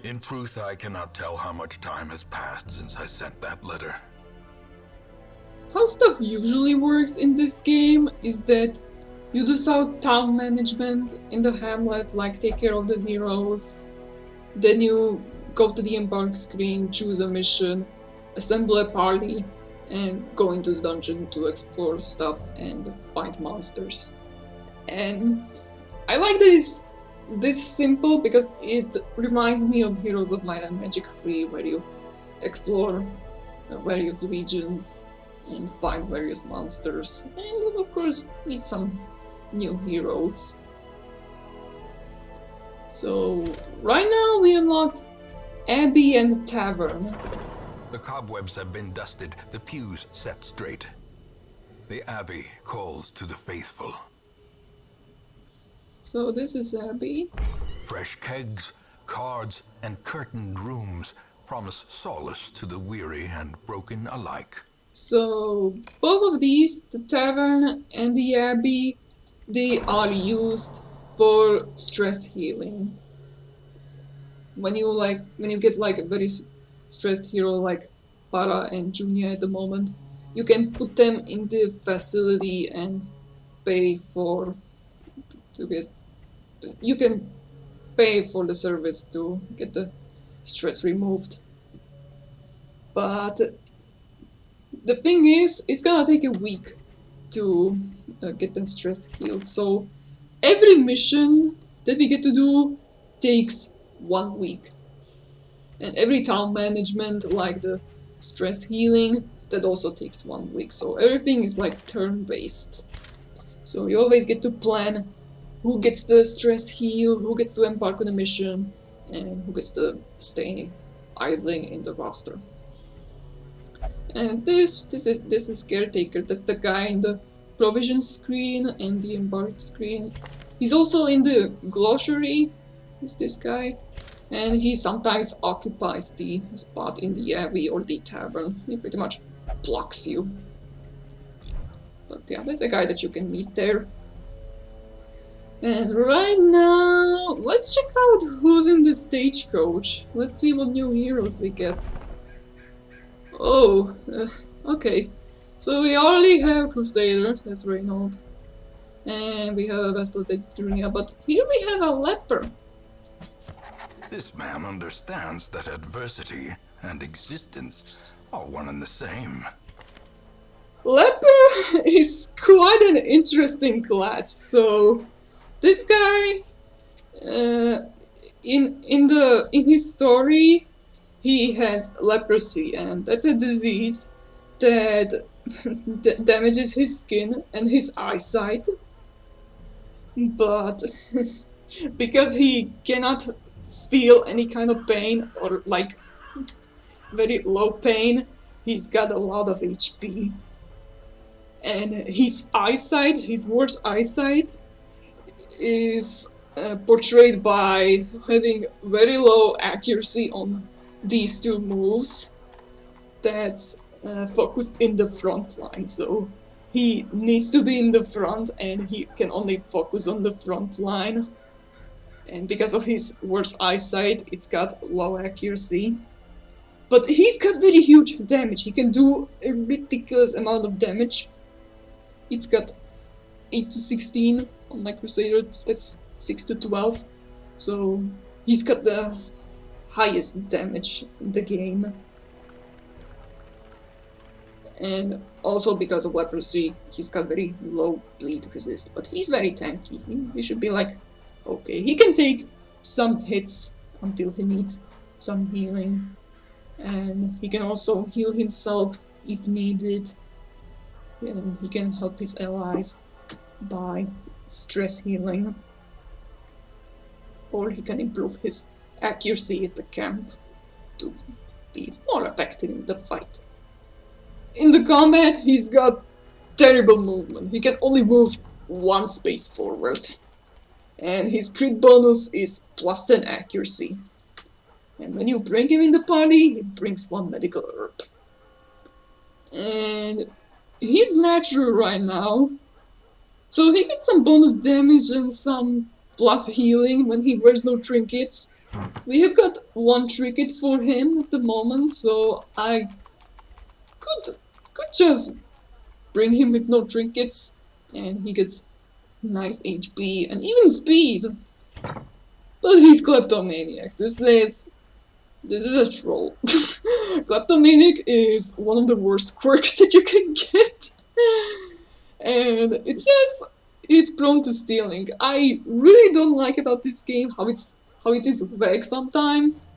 In truth, I cannot tell how much time has passed since I sent that letter. How stuff usually works in this game is that you do some town management in the Hamlet, like take care of the heroes, then you go to the embark screen, choose a mission, assemble a party, and go into the dungeon to explore stuff and fight monsters. And I like this simple because it reminds me of Heroes of Might and Magic 3, where you explore various regions and fight various monsters, and of course meet some new heroes. So right now we unlocked Abbey and Tavern. The cobwebs have been dusted, the pews set straight. The Abbey calls to the faithful. So this is Abbey. Fresh kegs, cards, and curtained rooms promise solace to the weary and broken alike. So both of these, the Tavern and the Abbey, they are used for stress healing. When you get like a very stressed hero like Para and Junia at the moment, you can put them in the facility and pay for you can pay for the service to get the stress removed. But the thing is, it's gonna take a week to get them stress healed. So every mission that we get to do takes 1 week. And every town management, like the stress healing, that also takes 1 week. So everything is like turn-based. So you always get to plan who gets the stress heal, who gets to embark on a mission, and who gets to stay idling in the roster. And this is Caretaker. That's the guy in the provision screen and the embark screen. He's also in the glossary. Is this guy? And he sometimes occupies the spot in the Abbey or the Tavern. He pretty much blocks you. But yeah, there's a guy that you can meet there. And right now, let's check out who's in the stagecoach. Let's see what new heroes we get. Oh, okay. So we already have Crusader, that's Reynold. And we have a Vessel Junia, but here we have a Leper. This man understands that adversity and existence are one and the same. Leper is quite an interesting class. So this guy, in his story, he has leprosy, and that's a disease that damages his skin and his eyesight. But because he cannot feel any kind of pain, or like very low pain, he's got a lot of HP. And his eyesight, his worst eyesight, is portrayed by having very low accuracy on these two moves. That's focused in the front line, so he needs to be in the front and he can only focus on the front line. And because of his worse eyesight, it's got low accuracy. But he's got very huge damage. He can do a ridiculous amount of damage. It's got 8 to 16 on my Crusader, that's 6 to 12. So he's got the highest damage in the game. And also because of leprosy, he's got very low bleed resist, but he's very tanky. He should be like, okay, he can take some hits until he needs some healing. And he can also heal himself if needed. And he can help his allies by stress healing. Or he can improve his accuracy at the camp to be more effective in the fight. In the combat, he's got terrible movement. He can only move 1 space forward. And his crit bonus is +10 accuracy. And when you bring him in the party, he brings 1 medical herb. And he's natural right now. So he gets some bonus damage and some plus healing when he wears no trinkets. We have got one trinket for him at the moment, so I could just bring him with no trinkets, and he gets nice HP and even speed. But he's kleptomaniac. This is a troll. Kleptomaniac is one of the worst quirks that you can get. And it says it's prone to stealing. I really don't like about this game how it is vague sometimes.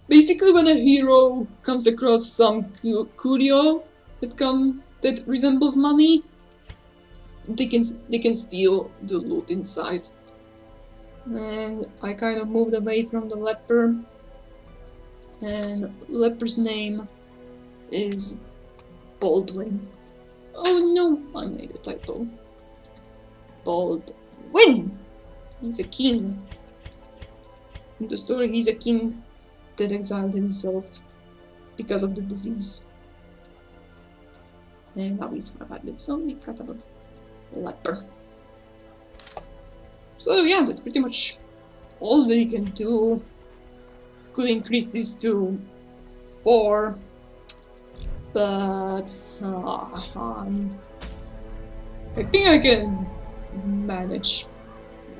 Basically, when a hero comes across some curio that resembles money, they can steal the loot inside. And I kind of moved away from the leper. And leper's name is Baldwin. Oh no, I made a typo. Baldwin! He's a king. In the story, he's a king that exiled himself because of the disease. And now he's survived, so we got a leper. So yeah, that's pretty much all we can do. Could increase this to 4, but I think I can manage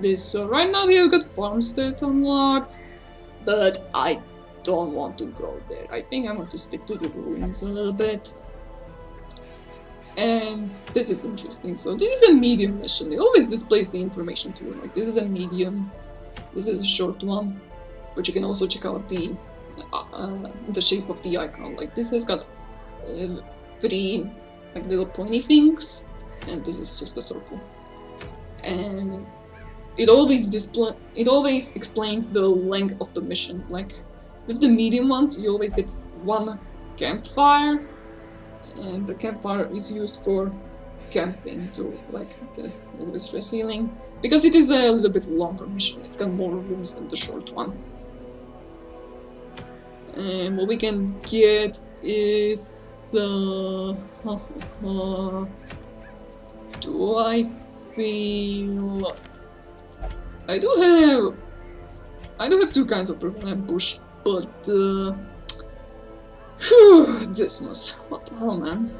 this. So right now we have got Farmstead unlocked, but I don't want to go there. I think I want to stick to the ruins a little bit. And this is interesting. So this is a medium mission. It always displays the information to you. Like, this is a medium, this is a short one. But you can also check out the shape of the icon. Like, this has got 3 like little pointy things, and this is just a circle. And it always explains the length of the mission. Like, with the medium ones, you always get 1 campfire, and the campfire is used for camping to like get a little bit stress healing, because it is a little bit longer mission. It's got more rooms than the short one. And what we can get is do I feel I do have 2 kinds of purple ambush, but Dismas, what the hell, man?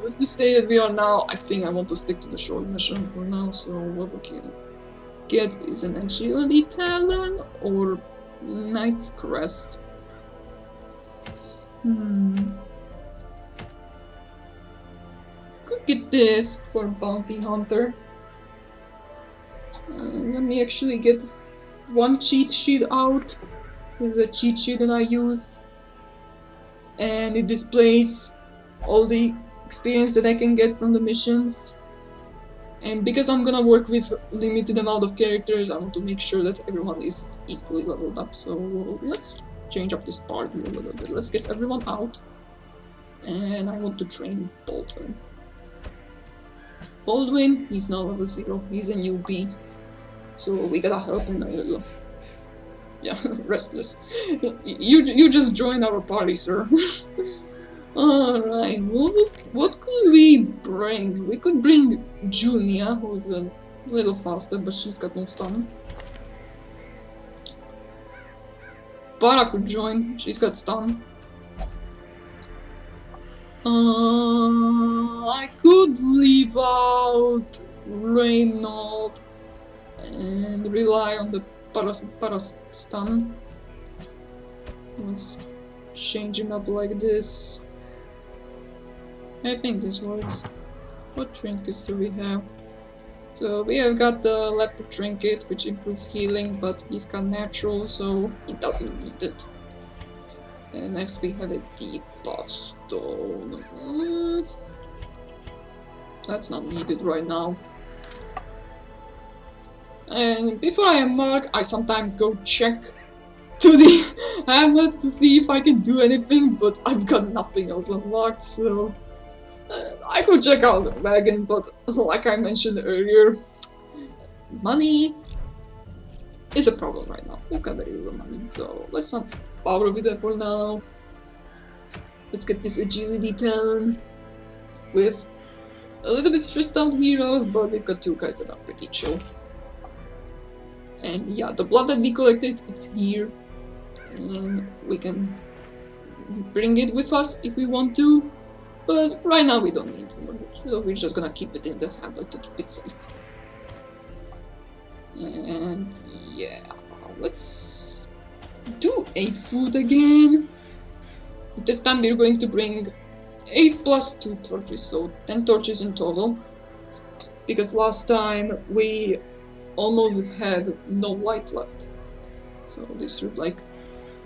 With the state that we are now, I think I want to stick to the short mission for now. So what we can get is an Agility Talon or Knight's Crest. Could get this for Bounty Hunter. Let me actually get 1 cheat sheet out. This is a cheat sheet that I use, and it displays all the experience that I can get from the missions. And because I'm gonna work with limited amount of characters, I want to make sure that everyone is equally leveled up. So let's change up this party a little bit. Let's get everyone out. And I want to train Baldwin. Baldwin, he's now level 0. He's a newbie. So we gotta help him a little. Yeah, restless. You just joined our party, sir. Alright, what could we bring? We could bring Junia, who's a little faster, but she's got no stun. Para could join, she's got stun. I could leave out Reynold and rely on the Paras stun. Let's change him up like this. I think this works. What trinkets do we have? So we have got the leper trinket, which improves healing, but he's got natural, so he doesn't need it. And next we have a debuff stone. That's not needed right now. And before I mark, I sometimes go check to the Hamlet to see if I can do anything, but I've got nothing else unlocked, so I could check out the wagon, but like I mentioned earlier, money is a problem right now. We've got very little money, so let's not bother with it for now. Let's get this agility talent with a little bit stressed out heroes, but we've got two guys that are pretty chill. And yeah, the blood that we collected, it's here. And we can bring it with us if we want to. But right now we don't need to. So we're just gonna keep it in the Hamlet to keep it safe. And yeah, let's do 8 food again. This time we're going to bring 8 plus 2 torches, so 10 torches in total. Because last time we almost had no light left. So this should like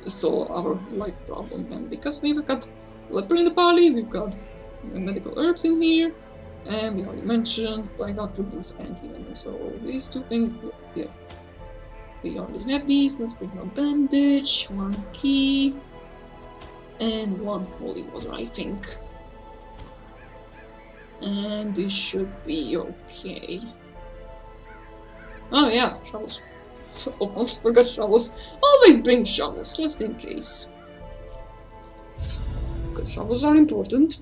solve our light problem. And because we've got leper in the party, we've got medical herbs in here, and we already mentioned black doctrines and healing. So these two things, yeah, we already have these. Let's bring one bandage, 1 key, and 1 holy water, I think. And this should be okay. Oh yeah, shovels. Almost forgot shovels. Always bring shovels, just in case. Because shovels are important.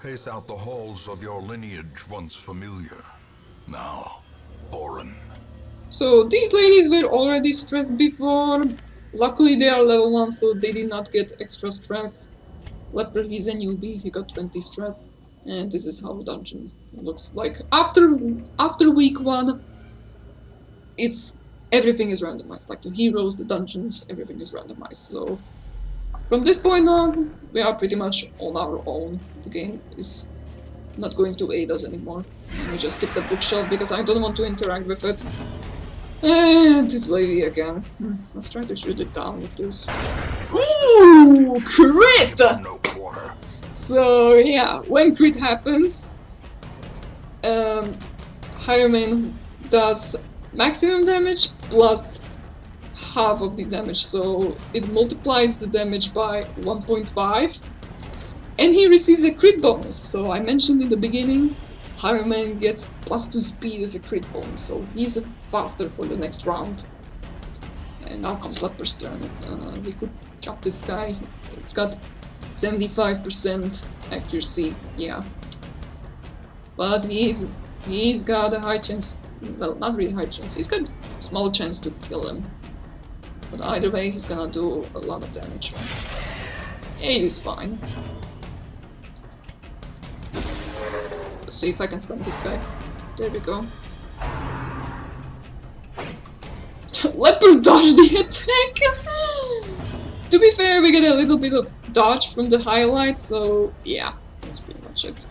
Pace out the halls of your lineage once familiar, now foreign. So these ladies were already stressed before. Luckily they are level 1, so they did not get extra stress. Leper, he's a newbie, he got 20 stress. And this is how the dungeon looks like. After week 1, everything is randomized. Like the heroes, the dungeons, everything is randomized. So from this point on, we are pretty much on our own. The game is not going to aid us anymore. And we just skip the bookshelf because I don't want to interact with it. And this lady again. Let's try to shoot it down with this. Ooh, crit! No quarter. So yeah, when crit happens, Hireman does maximum damage plus half of the damage, so it multiplies the damage by 1.5, and he receives a crit bonus. So I mentioned in the beginning, Hireman gets +2 speed as a crit bonus, so he's faster for the next round. And now comes Leper's turn. We could chop this guy. It's got 75% accuracy, yeah. But he's got a high chance, well, not really high chance, he's got a small chance to kill him. But either way, he's gonna do a lot of damage. 8 is fine. Let's see if I can stun this guy. There we go. Leper dodged the attack! To be fair, we get a little bit of dodge from the highlight, so yeah, that's pretty much it.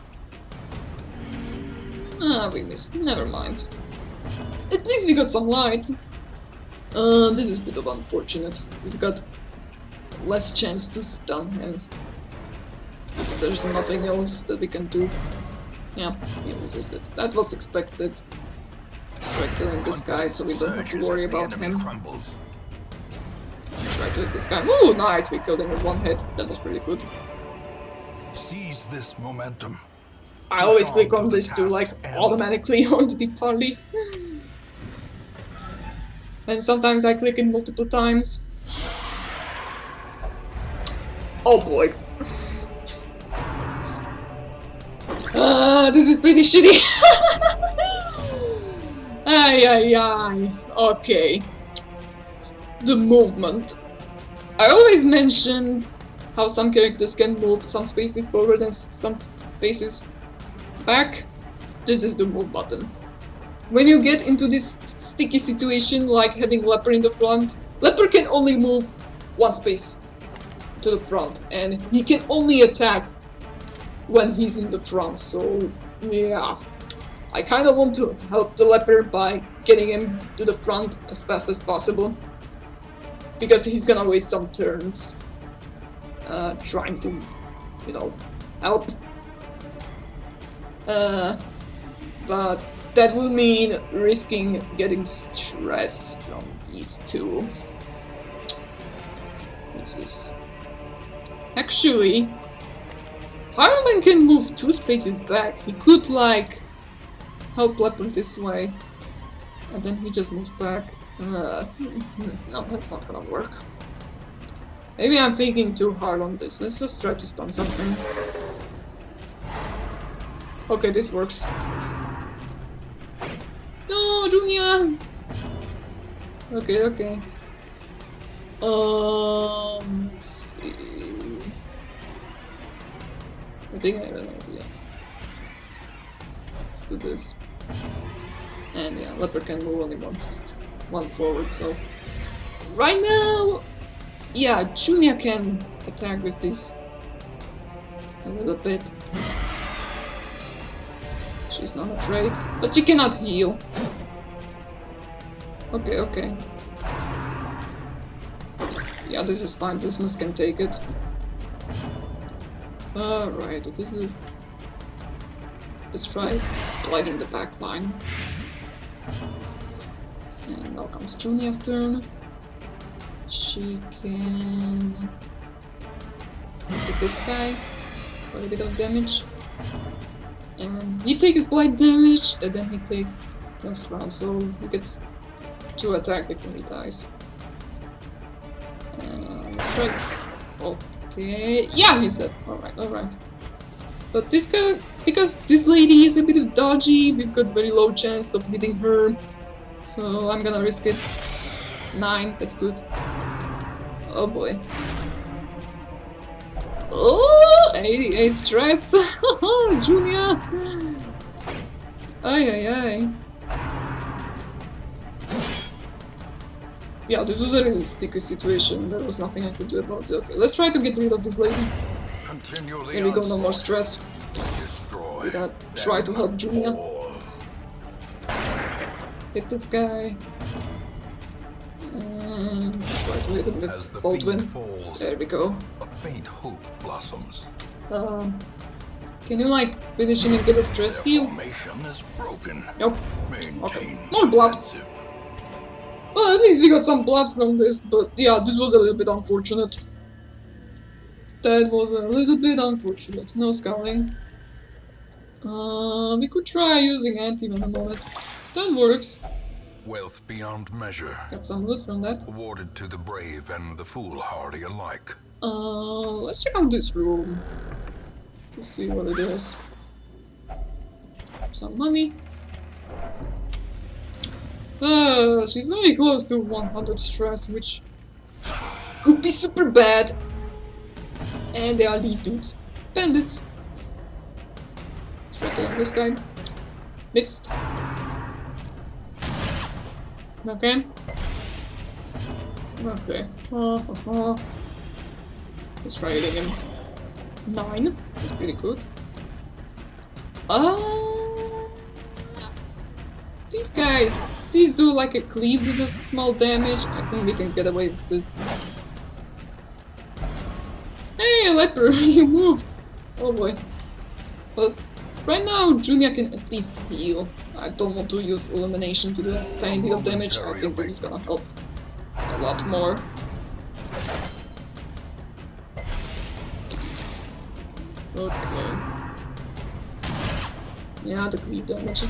Ah, we missed. Never mind. At least we got some light. This is a bit of unfortunate. We've got less chance to stun him. There's nothing else that we can do. Yeah, he resisted. That was expected. Let's try killing this guy so we don't have to worry about him. Try to hit this guy. Ooh, nice! We killed him with 1 hit. That was pretty good. Seize this momentum. I always click on this to like automatically hold the party. And sometimes I click it multiple times. Oh boy. This is pretty shitty. Ay ay ay. Okay. The movement. I always mentioned how some characters can move some spaces forward and some spaces back. This is the move button. When you get into this sticky situation like having Leper in the front, Leper can only move 1 space to the front, and he can only attack when he's in the front, so yeah. I kinda want to help the Leper by getting him to the front as fast as possible, because he's gonna waste some turns trying to, you know, help. But that will mean risking getting stress from these two. This is... Actually, Hireman can move 2 spaces back. He could, like, help Leper this way. And then he just moves back. No, that's not gonna work. Maybe I'm thinking too hard on this. Let's just try to stun something. Okay, this works. No, Junia! Okay, okay. Let's see. I think I have an idea. Let's do this. And yeah, leopard can move only one forward, so right now, yeah, Junia can attack with this a little bit. She's not afraid, but she cannot heal. Okay, okay. Yeah, this is fine. Dismas can take it. Alright, this is... Let's try blighting the back line. And now comes Junia's turn. She can hit this guy for a bit of damage. And he takes blight damage, and then he takes next round, so he gets 2 attack before he dies. Let's try. Okay, yeah, he's dead. Alright, alright. But this guy, because this lady is a bit dodgy, we've got very low chance of hitting her. So I'm gonna risk it. 9, that's good. Oh boy. Oh, 88 stress! Junia! Ay ay ay. Yeah, this was a really sticky situation. There was nothing I could do about it. Okay, let's try to get rid of this lady. There we go, no more stress. We gotta try to help Junia. Hit this guy. And try to hit him with Baldwin. There we go. A faint hope blossoms. Can you like finish him and get a stress heal? Nope. Okay. More blood. Well, at least we got some blood from this, but yeah, this was a little bit unfortunate. That was a little bit unfortunate. No scouting. We could try using anti-venom on it. That works. Wealth beyond measure. Got some loot from that. Awarded to the brave and the foolhardy alike. Let's check out this room. To see what it is. Some money. She's very close to 100 stress, which could be super bad. And there are these dudes. Bandits. Let's try killing this guy. Missed. Okay. Okay. Let's try hitting him. 9. That's pretty good. These guys, these do like a cleave that does small damage. I think we can get away with this. Hey, leper, you moved! Oh boy. But right now, Junia can at least heal. I don't want to use illumination to do a tiny bit of damage. I think this is gonna help a lot more. Okay. Yeah, the cleave damage.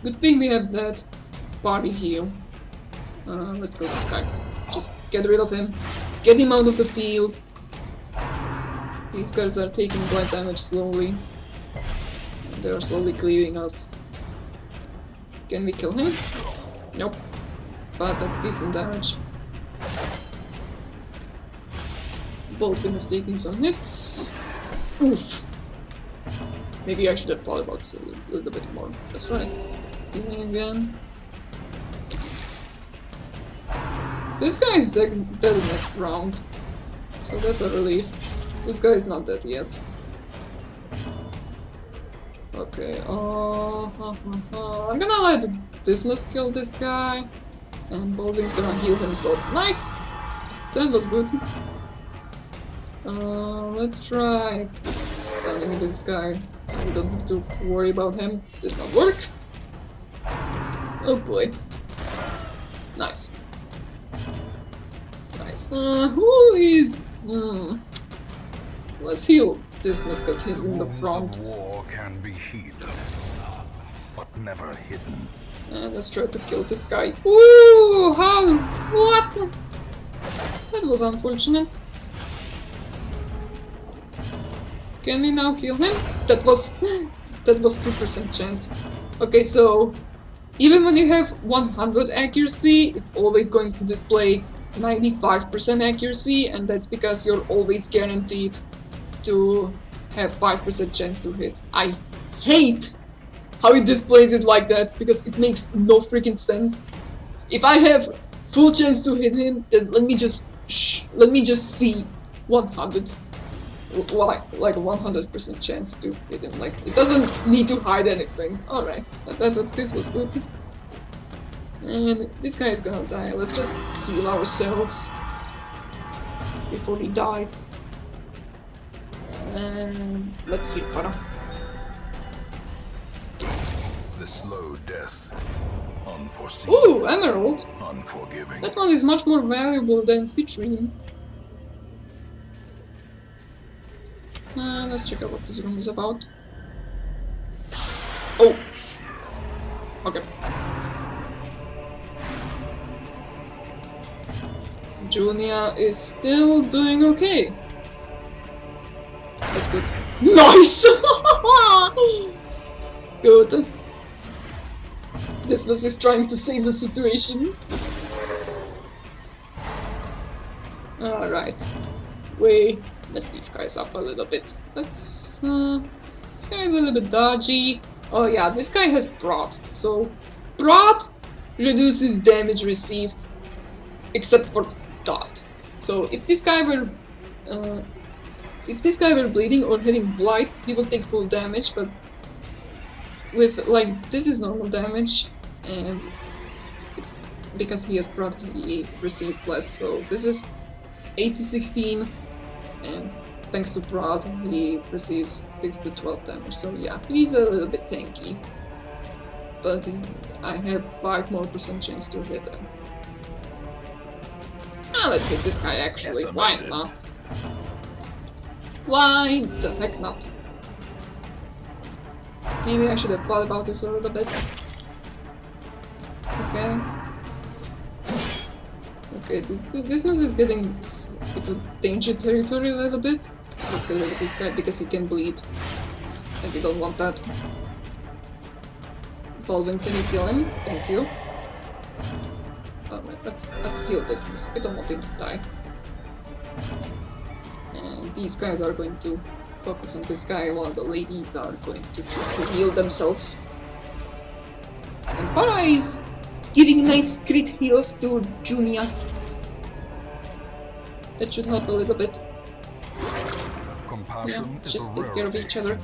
Good thing we have that party heal. Let's kill this guy. Just get rid of him. Get him out of the field. These guys are taking blight damage slowly. And they are slowly cleaving us. Can we kill him? Nope. But that's decent damage. Baldwin is taking some hits. Oof. Maybe I should have thought about this a little bit more. Let's try healing again. This guy is dead next round, so that's a relief. This guy is not dead yet. Okay, I'm gonna let Dismas kill this guy, and Baldwin's gonna heal himself. Nice! That was good. Let's try stunning this guy, so we don't have to worry about him. Did not work. Oh boy. Nice. Nice. Who is... Let's heal Dismas, because he's in the front. War can be healed, but never hidden. And let's try to kill this guy. Ooh, how? What? That was unfortunate. Can we now kill him? That was 2% chance. Okay, so even when you have 100 accuracy, it's always going to display 95% accuracy, and that's because you're always guaranteed to have 5% chance to hit. I hate how it displays it like that, because it makes no freaking sense. If I have full chance to hit him, then let me just see 100. Like 100% chance to hit him. Like, it doesn't need to hide anything. Alright, this was good. And this guy is gonna die. Let's just heal ourselves before he dies. And let's heal Para. The slow death. Unforeseen. Ooh, emerald! Unforgiving. That one is much more valuable than citrine. Let's check out what this room is about. Oh! Okay. Junia is still doing okay. That's good. Nice! Good. This was just trying to save the situation. Alright. We mess these guys up a little bit. This guy is a little bit dodgy. Oh yeah, this guy has Prod. So, Prod reduces damage received, except for Dot. So if this guy were bleeding or having blight, he will take full damage. But with like this is normal damage, and because he has Prod, he receives less. So this is 8 to 16, and thanks to Prod, he receives 6 to 12 damage. So yeah, he's a little bit tanky, but I have 5% more chance to hit him. Let's hit this guy actually. Why not? Why the heck not? Maybe I should have thought about this a little bit. Okay. Okay, this one is getting into danger territory a little bit. Let's get rid of this guy because he can bleed. And we don't want that. Baldwin, can you kill him? Thank you. Alright, let's heal this one. We don't want him to die. And these guys are going to focus on this guy while the ladies are going to try to heal themselves. And Para is giving nice crit heals to Junia. That should help a little bit. Compassion Yeah, just take care of each other.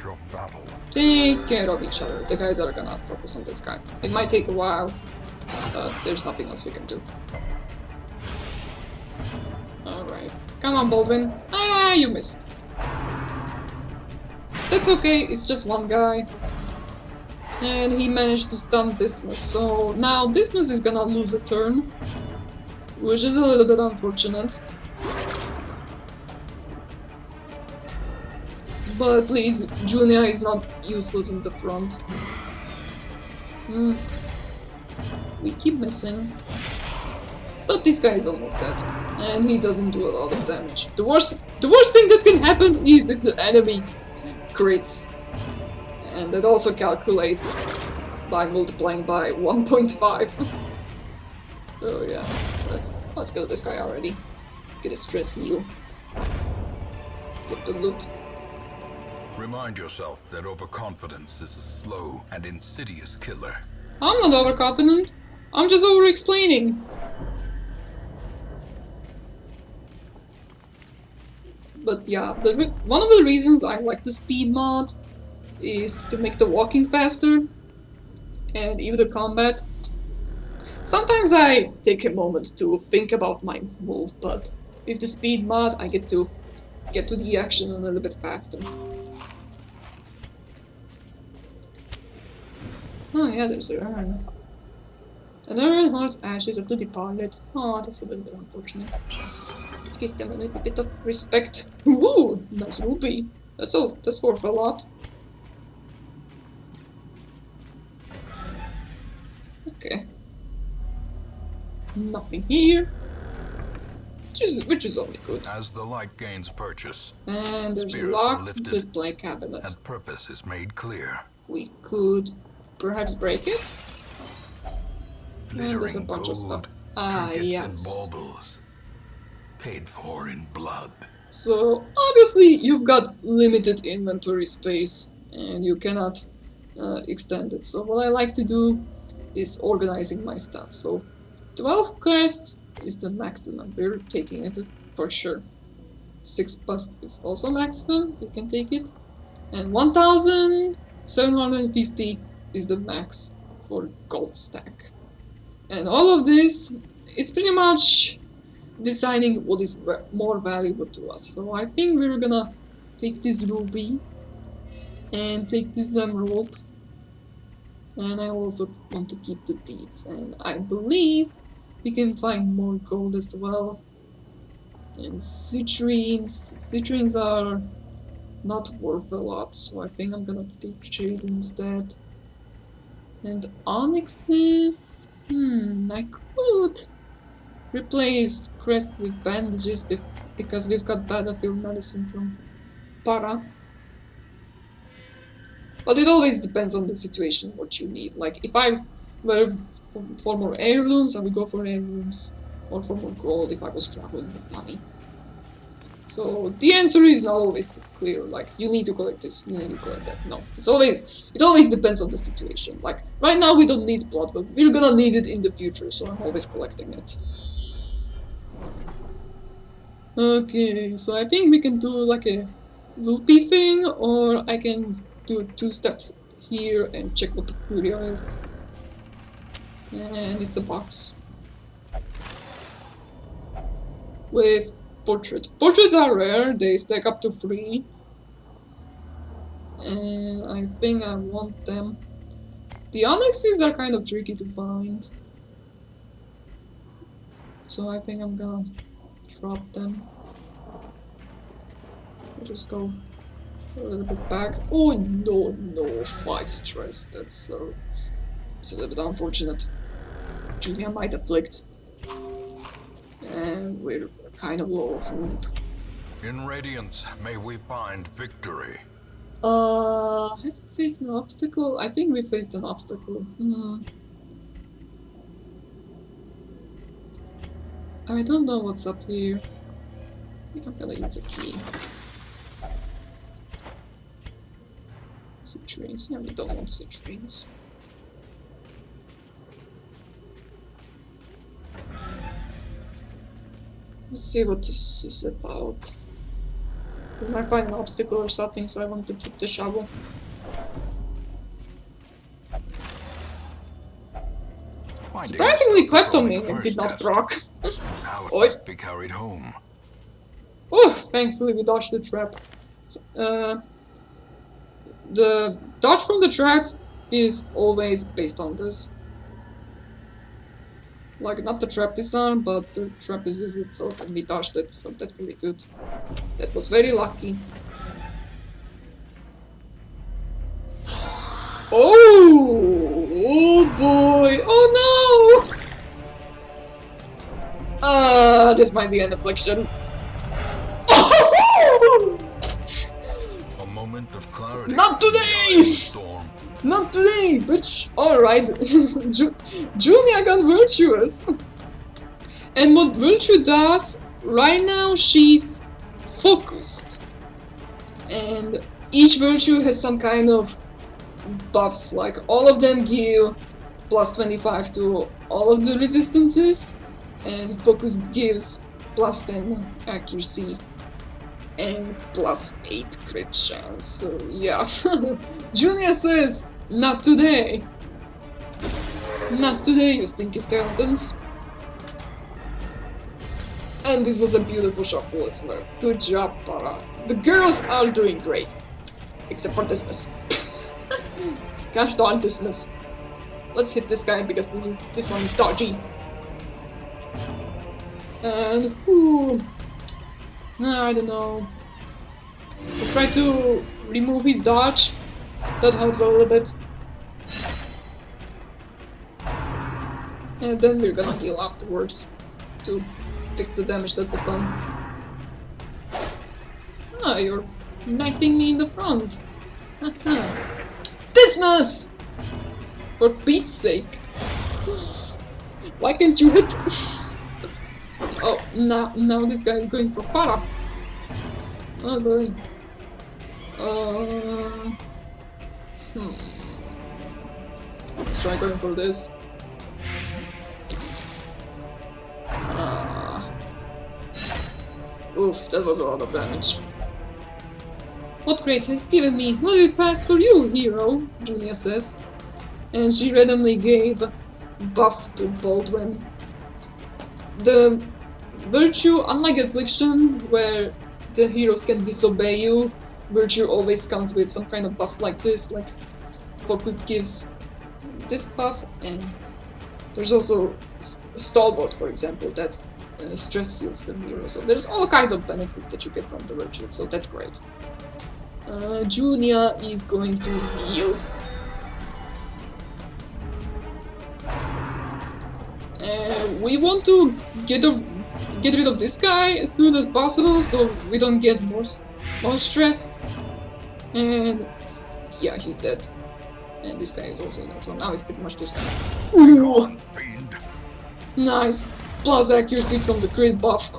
Of battle. Take care of each other. The guys are gonna focus on this guy. It might take a while, but there's nothing else we can do. Alright. Come on, Baldwin. Ah, you missed. That's okay, it's just one guy. And he managed to stun Dismas, so now Dismas is gonna lose a turn, which is a little bit unfortunate. But at least Junia is not useless in the front. We keep missing. But this guy is almost dead. And he doesn't do a lot of damage. The worst thing that can happen is if the enemy crits. And that also calculates by multiplying by 1.5. So yeah, let's kill this guy already. Get a stress heal. Get the loot. Remind yourself that overconfidence is a slow and insidious killer. I'm not overconfident. I'm just over-explaining. But yeah, one of the reasons I like the speed mod is to make the walking faster and even the combat. Sometimes I take a moment to think about my move, but with the speed mod I get to the action a little bit faster. Oh yeah, there's an urn. An urn holds ashes of the departed. Oh, that's a little bit unfortunate. Let's give them a little bit of respect. Ooh, nice rupee. That's worth a lot. Nothing here. Which is only good. As the light gains purchase, And there's a spirits are locked lifted display cabinet. and purpose is made clear. We could perhaps break it. And there's a Glittering bunch of stuff. gold, Ah, trinkets yes. and baubles, paid for in blood. So obviously you've got limited inventory space and you cannot extend it. So what I like to do is organizing my stuff. So 12 crests is the maximum. We're taking it for sure. 6 bust is also maximum. We can take it. And 1,750 is the max for gold stack. And all of this, it's pretty much deciding what is more valuable to us. So I think we're gonna take this ruby and take this emerald. And I also want to keep the deeds. And I believe we can find more gold as well. And citrines. Citrines are not worth a lot, so I think I'm gonna take trade instead. And onyxes, I could replace crest with bandages because we've got battlefield medicine from Para. But it always depends on the situation what you need. Like if I were for more heirlooms, I would go for heirlooms, or for more gold if I was traveling with money. So the answer is not always clear, like you need to collect this, you need to collect that. No, it always depends on the situation. Like right now we don't need blood, but we're gonna need it in the future, so I'm always collecting it. Okay, so I think we can do like a loopy thing, or I can do 2 steps here and check what the curio is. And it's a box with portrait. Portraits are rare, they stack up to 3. And I think I want them. The onyxes are kind of tricky to find. So I think I'm gonna drop them. I'll just go a little bit back. Oh no, 5 stress, it's a little bit unfortunate. Julia might afflict. And we're kind of low of loot. In Radiance, may we find victory. Have we faced an obstacle? I think we faced an obstacle. I don't know what's up here. I think I'm gonna use a key. Citrines? Yeah, we don't want citrines. Let's see what this is about. We might find an obstacle or something, so I want to keep the shovel. Surprisingly, Kleptomaniac did not proc. How Oi. must be carried home. Oh, thankfully we dodged the trap. So, the dodge from the traps is always based on this. Like, not the trap this time, but the trap is itself, and we dodged it, so that's really good. That was very lucky. Oh boy! Oh no! This might be an affliction. A moment of clarity. Not today! Storm. Not today, bitch! Alright, Julia got virtuous. And what virtue does, right now she's focused. And each virtue has some kind of buffs, like all of them give plus 25 to all of the resistances, and focused gives plus 10 accuracy and plus 8 crit chance. So yeah, Julia says, not today. Not today, you stinky skeletons. And this was a beautiful shuffle as well. Good job, Para. The girls are doing great. Except for Dismiss. Gosh darn Dismiss. Let's hit this guy because this one is dodgy. And I don't know. Let's try to remove his dodge. That helps a little bit. And then we're gonna heal afterwards to fix the damage that was done. Ah, you're knifing me in the front. Dismiss! For Pete's sake. Why can't you hit? Oh, now this guy is going for para. Oh boy. Let's try going for this. Oof, that was a lot of damage. What grace has given me? Will it pass for you, hero? Junia says. And she randomly gave buff to Baldwin. The virtue, unlike affliction, where the heroes can disobey you, virtue always comes with some kind of buffs like this, like focus gives this buff, and there's also stalwart, for example, that stress heals the hero. So there's all kinds of benefits that you get from the virtue, so that's great. Junia is going to heal. We want to get rid of this guy as soon as possible, so we don't get more stress. And yeah, he's dead. And this guy is also dead, so now it's pretty much this guy. Ooh! Nice! Plus accuracy from the crit buff.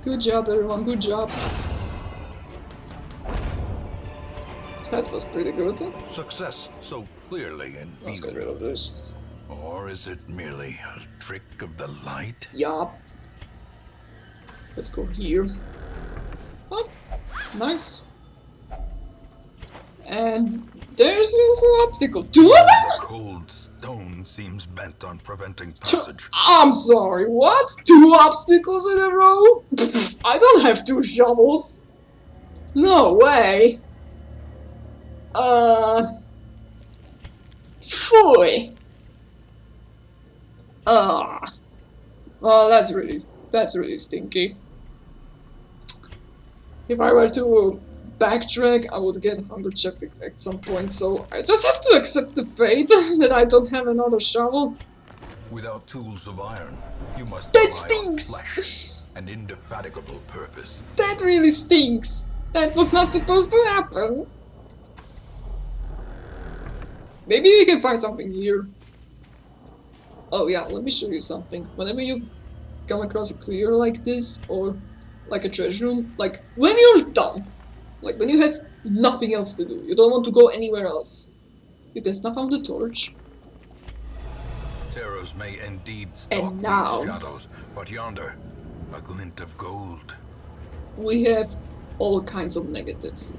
Good job, everyone, good job. That was pretty good. Success so clearly in Let's get rid of this. Or is it merely a trick of the light? Yup. Let's go here. Oh, nice. And there's also an obstacle. 2 of them? The cold stone seems bent on preventing passage. I'm sorry, what? 2 obstacles in a row? I don't have 2 shovels. No way. Phooey. Well, that's really stinky. If I were to backtrack, I would get hunger check at some point, so I just have to accept the fate that I don't have another shovel. Without tools of iron, you must That rely on stinks! flesh, an indefatigable purpose. That really stinks. That was not supposed to happen. Maybe we can find something here. Oh yeah, let me show you something. Whenever you come across a clear like this, or like a treasure room, like when you're done, like when you have nothing else to do, you don't want to go anywhere else, you can snuff out the torch. Terrors may indeed stalk And now, these shadows, but yonder, a glint of gold. we have all kinds of negatives.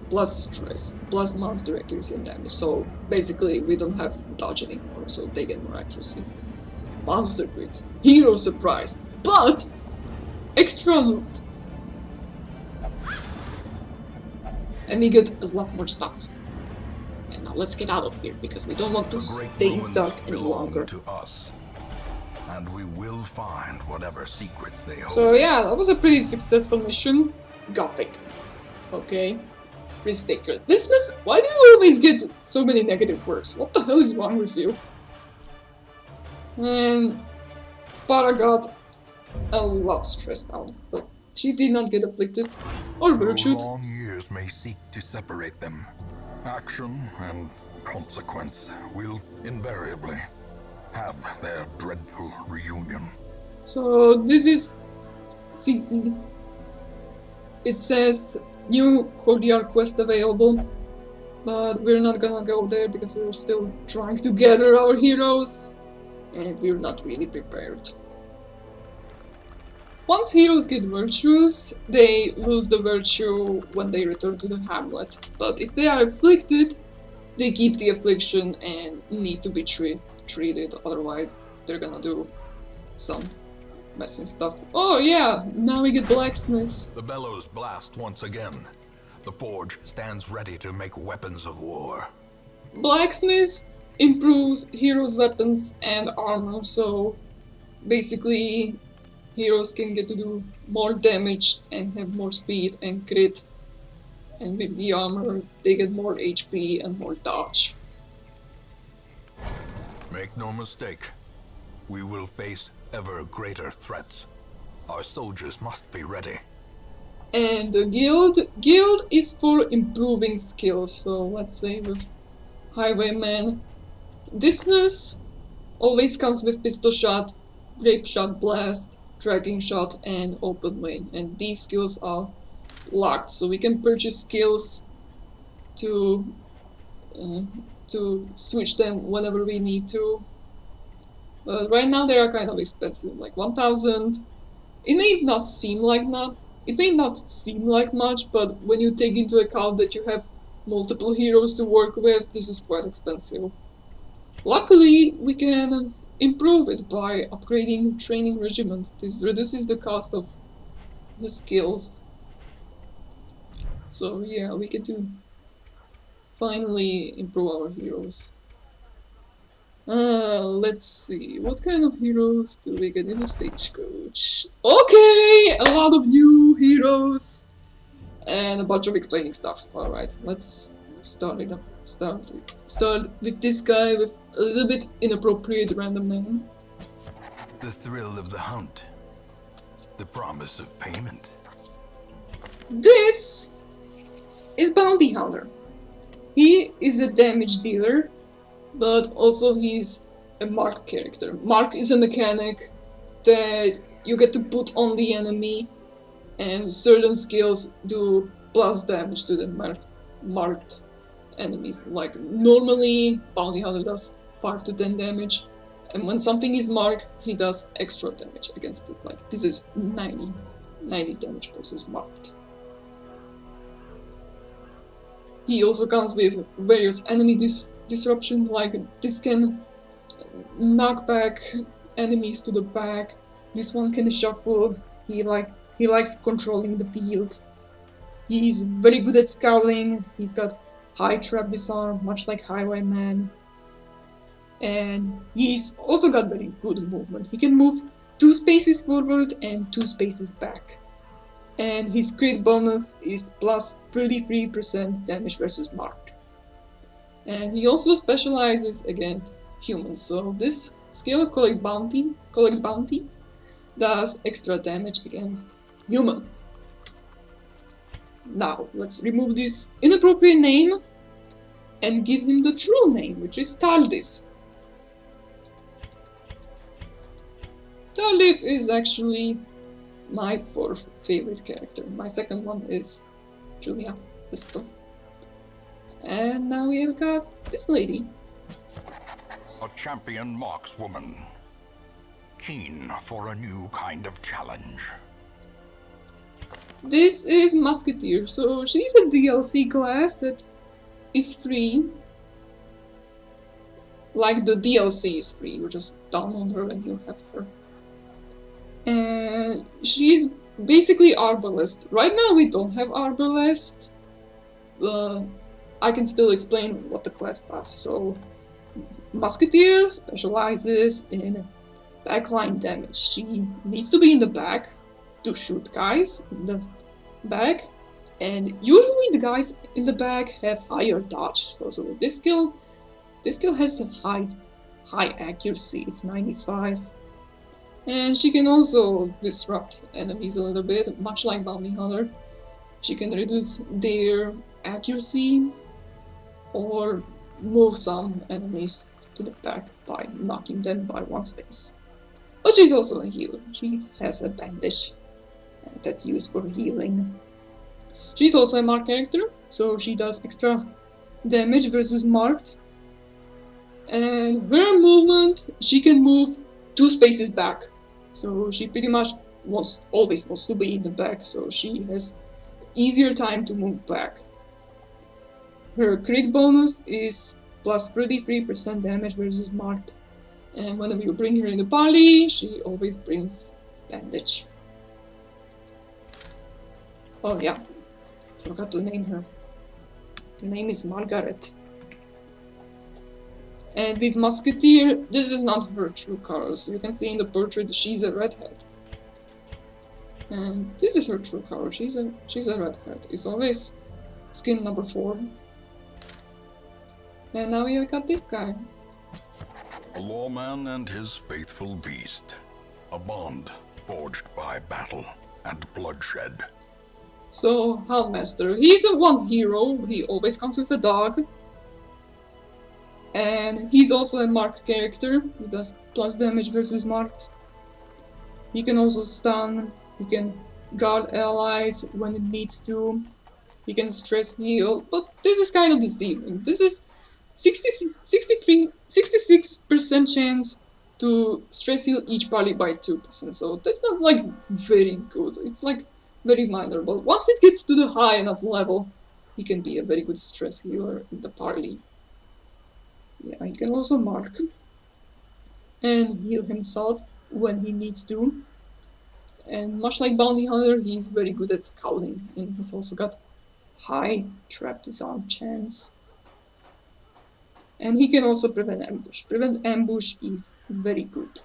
Plus stress, plus monster accuracy and damage. So basically we don't have dodge anymore, so they get more accuracy. Monster crits, hero surprised, but extra loot. And we get a lot more stuff. And now let's get out of here, because we don't want to stay in dark any longer. To us, and we will find whatever secrets they hold. So yeah, that was a pretty successful mission. Gothic. Okay. Risk taker. Dismiss? Why do you always get so many negative words? What the hell is wrong with you? And Para got a lot stressed out, but she did not get afflicted or virtued. Long years may seek to separate them. Action and consequence will invariably have their dreadful reunion. So this is CC. It says new cordial quest available, but we're not gonna go there because we're still trying to gather our heroes and we're not really prepared. Once heroes get virtues, they lose the virtue when they return to the Hamlet, but if they are afflicted, they keep the affliction and need to be treated, otherwise they're gonna do some messing stuff. Oh yeah, now we get blacksmith. The bellows blast once again. The forge stands ready to make weapons of war. Blacksmith improves heroes' weapons and armor, so basically heroes can get to do more damage and have more speed and crit. And with the armor, they get more HP and more dodge. Make no mistake, we will face ever greater threats. Our soldiers must be ready. And the guild is for improving skills. So let's say with Highwayman, Dismiss always comes with pistol shot, grape shot blast, tracking shot, and open lane. And these skills are locked, so we can purchase skills to switch them whenever we need to. But right now they are kind of expensive, like 1,000. It may not seem like much, but when you take into account that you have multiple heroes to work with, this is quite expensive. Luckily, we can improve it by upgrading Training Regiment. This reduces the cost of the skills. So yeah, we get to finally improve our heroes. Let's see, what kind of heroes do we get in the Stagecoach? Okay, a lot of new heroes and a bunch of explaining stuff. Alright, let's start with this guy with a little bit inappropriate random name. The thrill of the hunt. The promise of payment. This is Bounty Hunter. He is a damage dealer, but also he's a Mark character. Mark is a mechanic that you get to put on the enemy, and certain skills do plus damage to the marked enemies. Like normally Bounty Hunter does 5 to 10 damage, and when something is marked, he does extra damage against it. Like this is 90 damage versus marked. He also comes with various enemy disruptions, like this can knock back enemies to the back. This one can shuffle. He likes controlling the field. He's very good at scouting. He's got high trap disarm, much like Highwayman. And he's also got very good movement. He can move 2 spaces forward and 2 spaces back. And his crit bonus is plus 33% damage versus marked. And he also specializes against humans, so this skill, Collect Bounty, does extra damage against human. Now, let's remove this inappropriate name and give him the true name, which is Tardif. Tardif is actually my 4th favorite character. My 2nd one is Julia Pistol. And now we have got this lady. A champion markswoman. Keen for a new kind of challenge. This is Musketeer, so she's a DLC class that is free. Like the DLC is free, you just download her and you have her. And she's basically Arbalest. Right now we don't have Arbalest, but I can still explain what the class does. So Musketeer specializes in backline damage. She needs to be in the back to shoot guys in the back, and usually the guys in the back have higher dodge. So with this skill has a high accuracy. It's 95. And she can also disrupt enemies a little bit, much like Bounty Hunter. She can reduce their accuracy or move some enemies to the back by knocking them by 1 space. But she's also a healer. She has a bandage that's used for healing. She's also a marked character, so she does extra damage versus marked. And her movement, she can move 2 spaces back. So she pretty much always wants to be in the back, so she has easier time to move back. Her crit bonus is plus 33% damage versus marked. And whenever you bring her in the party, she always brings bandage. Oh yeah, forgot to name her. Her name is Margaret. And with Musketeer, this is not her true color, so you can see in the portrait she's a redhead. And this is her true color, she's a redhead. It's always skin number 4. And now we got this guy. A lawman and his faithful beast. A bond forged by battle and bloodshed. So, Hellmaster, he's a one hero, he always comes with a dog. And he's also a marked character, he does plus damage versus marked. He can also stun, he can guard allies when it needs to, he can stress heal, but this is kind of deceiving. This is 66% chance to stress heal each party by 2%, so that's not like very good, it's like very minor, but once it gets to the high enough level, he can be a very good stress healer in the party. Yeah, he can also mark and heal himself when he needs to. And much like Bounty Hunter, he's very good at scouting, and he's also got high trap disarm chance. And he can also prevent ambush. Prevent ambush is very good.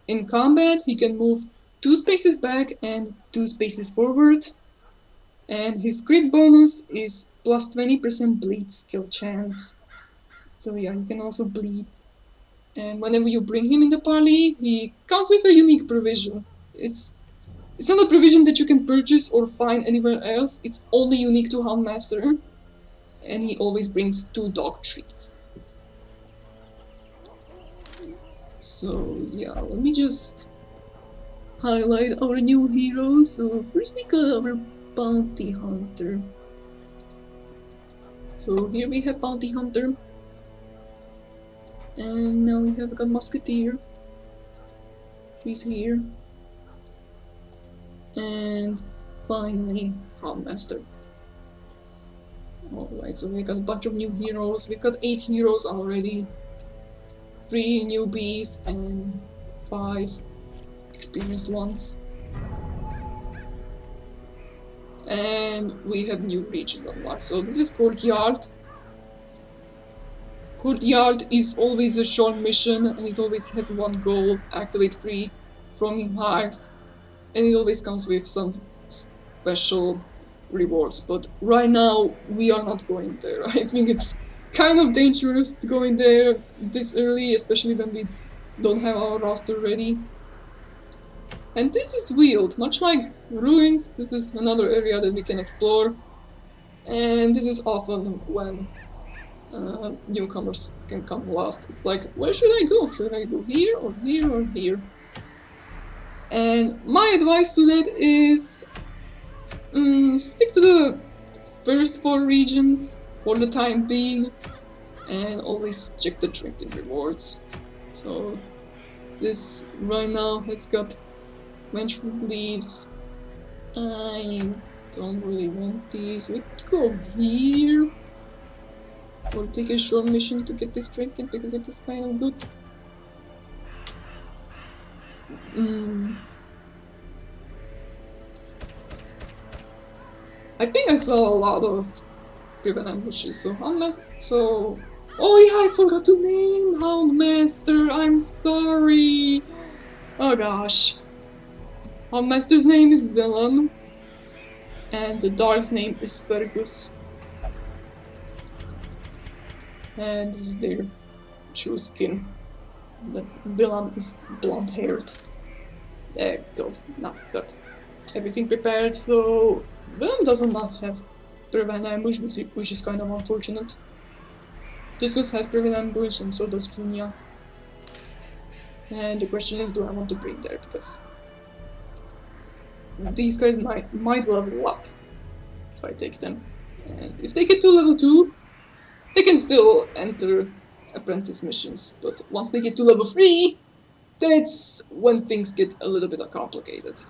In combat, he can move 2 spaces back and 2 spaces forward. And his crit bonus is plus 20% bleed skill chance. So yeah, he can also bleed. And whenever you bring him in the party, he comes with a unique provision. It's not a provision that you can purchase or find anywhere else, it's only unique to Handmaster. And he always brings 2 dog treats. So yeah, let me just highlight our new heroes. So first we got our Bounty Hunter. So here we have Bounty Hunter. And now we have got Musketeer. She's here. And finally, Handmaster. Alright, so we got a bunch of new heroes. We got 8 heroes already. 3 newbies and 5 experienced ones. And we have new regions unlocked. So this is Courtyard. Courtyard is always a short mission and it always has one goal, activate 3 throwing hives, and it always comes with some special rewards, but right now we are not going there. I think it's kind of dangerous to go in there this early, especially when we don't have our roster ready. And this is Weald, much like Ruins, this is another area that we can explore, and this is often when newcomers can come last. It's like, where should I go? Should I go here or here or here? And my advice to that is stick to the first 4 regions for the time being and always check the trinket rewards. So this right now has got Vengeful Leaves. I don't really want these. We could go here or take a short mission to get this trinket because it is kind of good. I think I saw a lot of prevent ambushes, so oh yeah, I forgot to name Houndmaster, I'm sorry! Oh gosh. Houndmaster's name is Willem, and the dog's name is Fergus. And this is their true skin. The Willem is blonde-haired. There we go, now got everything prepared, so Willem does not have prevent ambush, which is kind of unfortunate. This one has prevent ambush and so does Junia. And the question is, do I want to bring there, because these guys might level up if I take them. And if they get to level 2, they can still enter apprentice missions, but once they get to level 3, that's when things get a little bit complicated.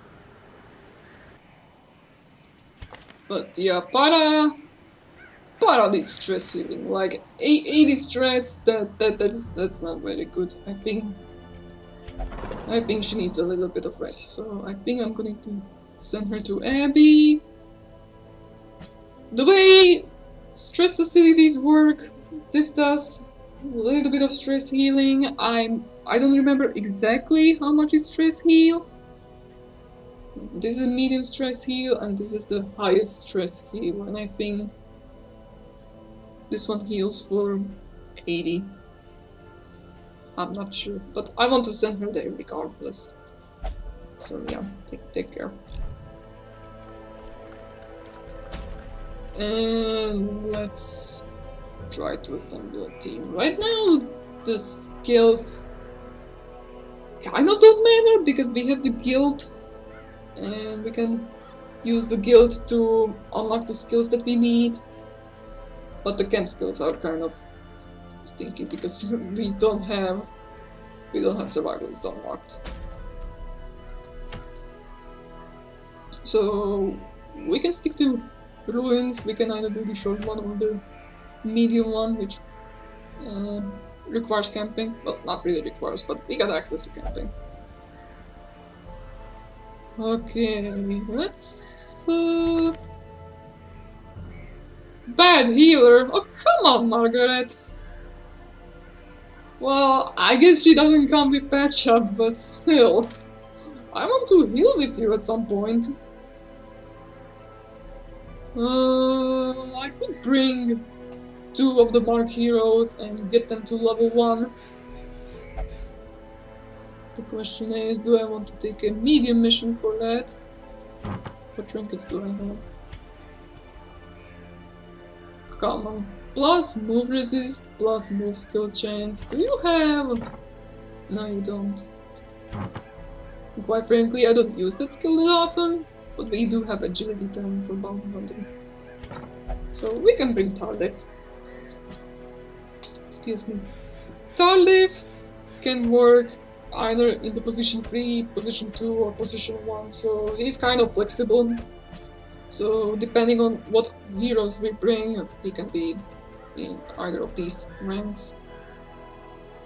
But yeah, Para needs stress healing. Like 80 stress, that's not very good. I think she needs a little bit of rest. So I think I'm going to send her to Abby. The way stress facilities work, this does a little bit of stress healing. I don't remember exactly how much it stress heals. This is a medium stress heal and this is the highest stress heal, and I think this one heals for 80. I'm not sure, but I want to send her there regardless. So yeah, take care. And let's try to assemble a team. Right now, the skills kind of don't matter because we have the guild and we can use the guild to unlock the skills that we need. But the camp skills are kind of stinky because we don't have survivalist unlocked. So we can stick to ruins. We can either do the short one or the medium one, which requires camping. Well, not really requires, but we got access to camping. Okay, let's bad healer. Oh, come on, Margaret. Well, I guess she doesn't come with patch up, but still. I want to heal with you at some point. I could bring 2 of the Mark heroes and get them to level 1. The question is, do I want to take a medium mission for that? What trinkets do I have? Come on. Plus move resist, plus move skill chance. Do you have... No, you don't. Quite frankly, I don't use that skill that often, but we do have agility 10 for bounty hunting. So we can bring Tardif. Excuse me. Tardif can work either in the position 3, position 2 or position 1, so he's kind of flexible. So depending on what heroes we bring, he can be in either of these ranks.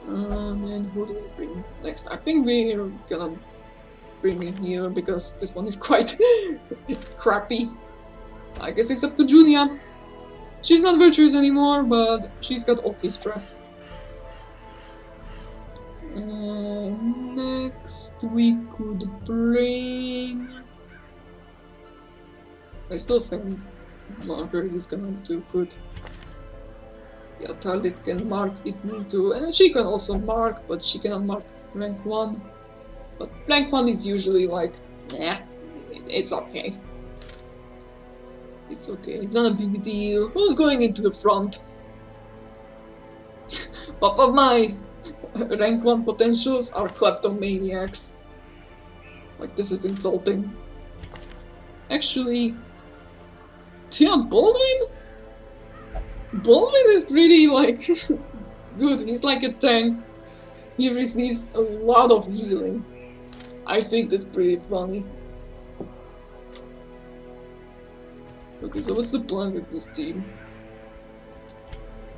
And who do we bring next? I think we're gonna bring him here because this one is quite crappy. I guess it's up to Junia. She's not virtuous anymore, but she's got okay stress. Next we could bring... I still think Margaret is gonna do good. Yeah, Tardif can mark if need to, and she can also mark, but she cannot mark rank 1. But rank 1 is usually like, nah, it's okay. It's okay, it's not a big deal. Who's going into the front? Half of my rank 1 potentials are kleptomaniacs. Like, this is insulting. Actually, yeah, Baldwin? Baldwin is pretty, like, good. He's like a tank. He receives a lot of healing. I think that's pretty funny. Okay, so what's the plan with this team?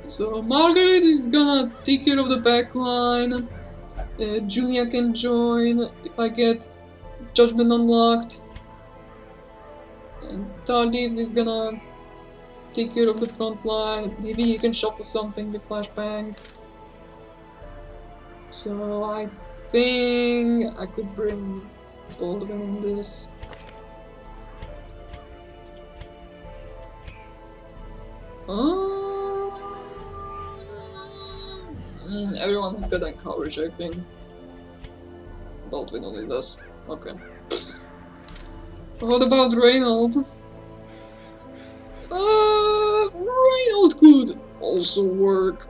So Margaret is gonna take care of the back line. Julia can join if I get Judgment unlocked. And Tardif is gonna take care of the front line. Maybe he can shuffle something with Flashbang. So I think I could bring Baldwin in this. Everyone has got that coverage, I think. Baldwin only does. Okay. What about Reynold? Reynold could also work.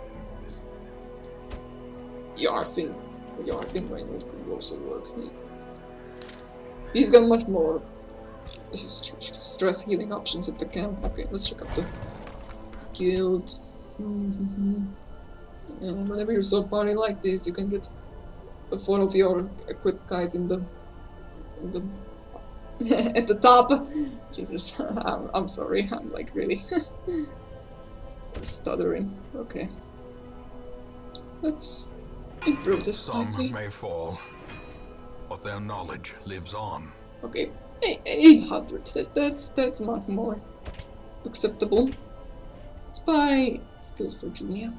Yeah, I think Reynold could also work. He's got much more stress healing options at the camp. Okay, let's check out the guild. And whenever you're so party like this, you can get 4 of your equipped guys in the at the top. Jesus, I'm sorry. I'm like really stuttering. Okay, let's improve this slightly. Some may fall, but their knowledge lives on. Okay, 800. That's much more acceptable. Let's buy skills for Julia.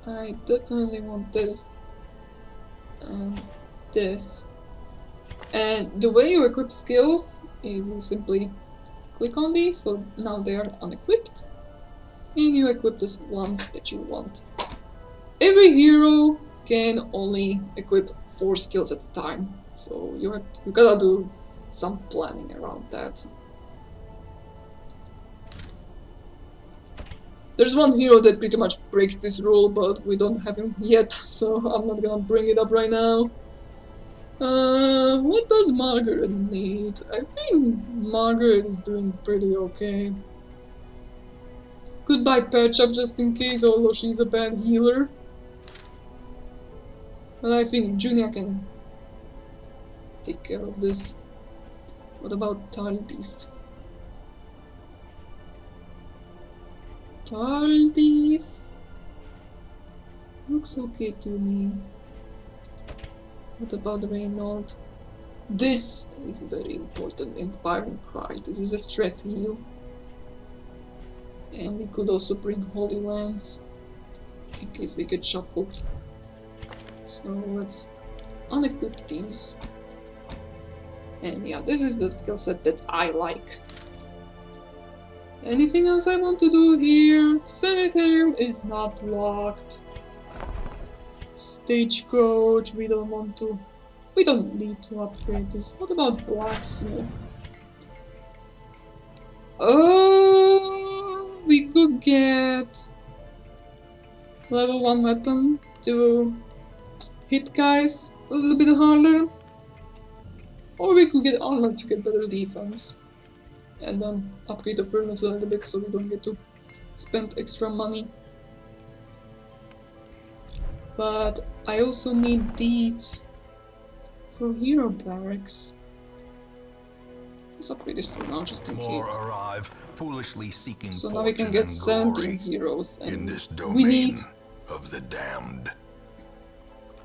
I definitely want this and this. And the way you equip skills is you simply click on these, so now they are unequipped, and you equip the ones that you want. Every hero can only equip 4 skills at a time, so you gotta do some planning around that. There's one hero that pretty much breaks this rule, but we don't have him yet, so I'm not gonna bring it up right now. What does Margaret need? I think Margaret is doing pretty okay. Could buy patch up just in case, although she's a bad healer. But I think Junia can take care of this. What about Tardif? Tardif looks okay to me. What about Reynold? This is very important. Inspiring Cry. This is a stress heal. And we could also bring Holy Lance in case we get shuffled. So let's unequip these. And yeah, this is the skill set that I like. Anything else I want to do here? Sanitarium is not locked. Stagecoach, we don't need to upgrade this. What about Blacksmith? Oh, we could get level 1 weapon to hit guys a little bit harder. Or we could get armor to get better defense. And then upgrade the furnace a little bit so we don't get to spend extra money. But I also need these for hero barracks. Let's upgrade this for now just in case. Arrive, foolishly seeking so now we can get 17 heroes, and in this domain we need of the damned.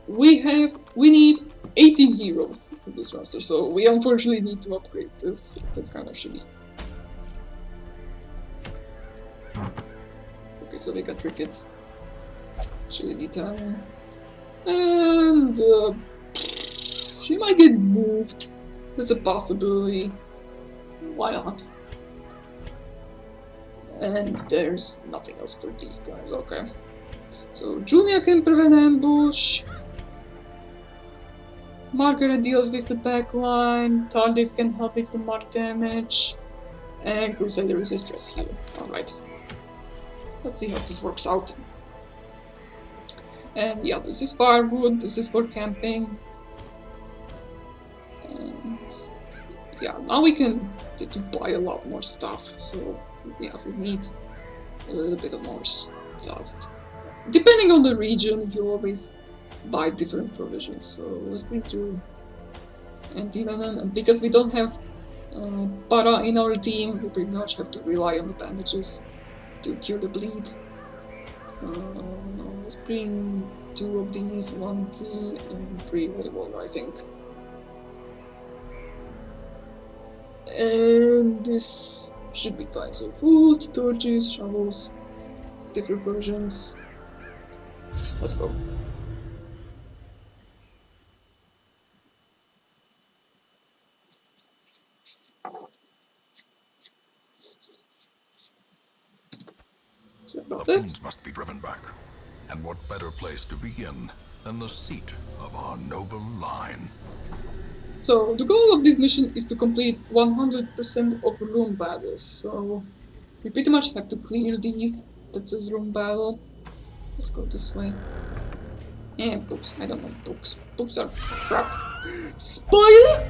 we need 18 heroes in this roster, so we unfortunately need to upgrade this. That's kind of shitty. Okay, so we got trinkets. Chili detail. And she might get moved. That's a possibility. Why not? And there's nothing else for these guys, okay. So Junia can prevent ambush. Margaret deals with the backline. Tardif can help with the mark damage. And Crusader is a stress heal. Alright. Let's see how this works out. And yeah, this is firewood, this is for camping. And yeah, now we can get to buy a lot more stuff. So yeah, we need a little bit of more stuff. Depending on the region, you always buy different provisions. So let's bring through anti-venom. And because we don't have para in our team, we pretty much have to rely on the bandages to cure the bleed. Let's bring 2 of these, 1 key and 3 holy water, I think. And this should be fine. So food, torches, shovels, different versions. Let's go. The fiends must be driven back. And what better place to begin than the seat of our noble line? So the goal of this mission is to complete 100% of room battles. So we pretty much have to clear these. That says room battle. Let's go this way. And books. I don't like books. Books are crap. Spider?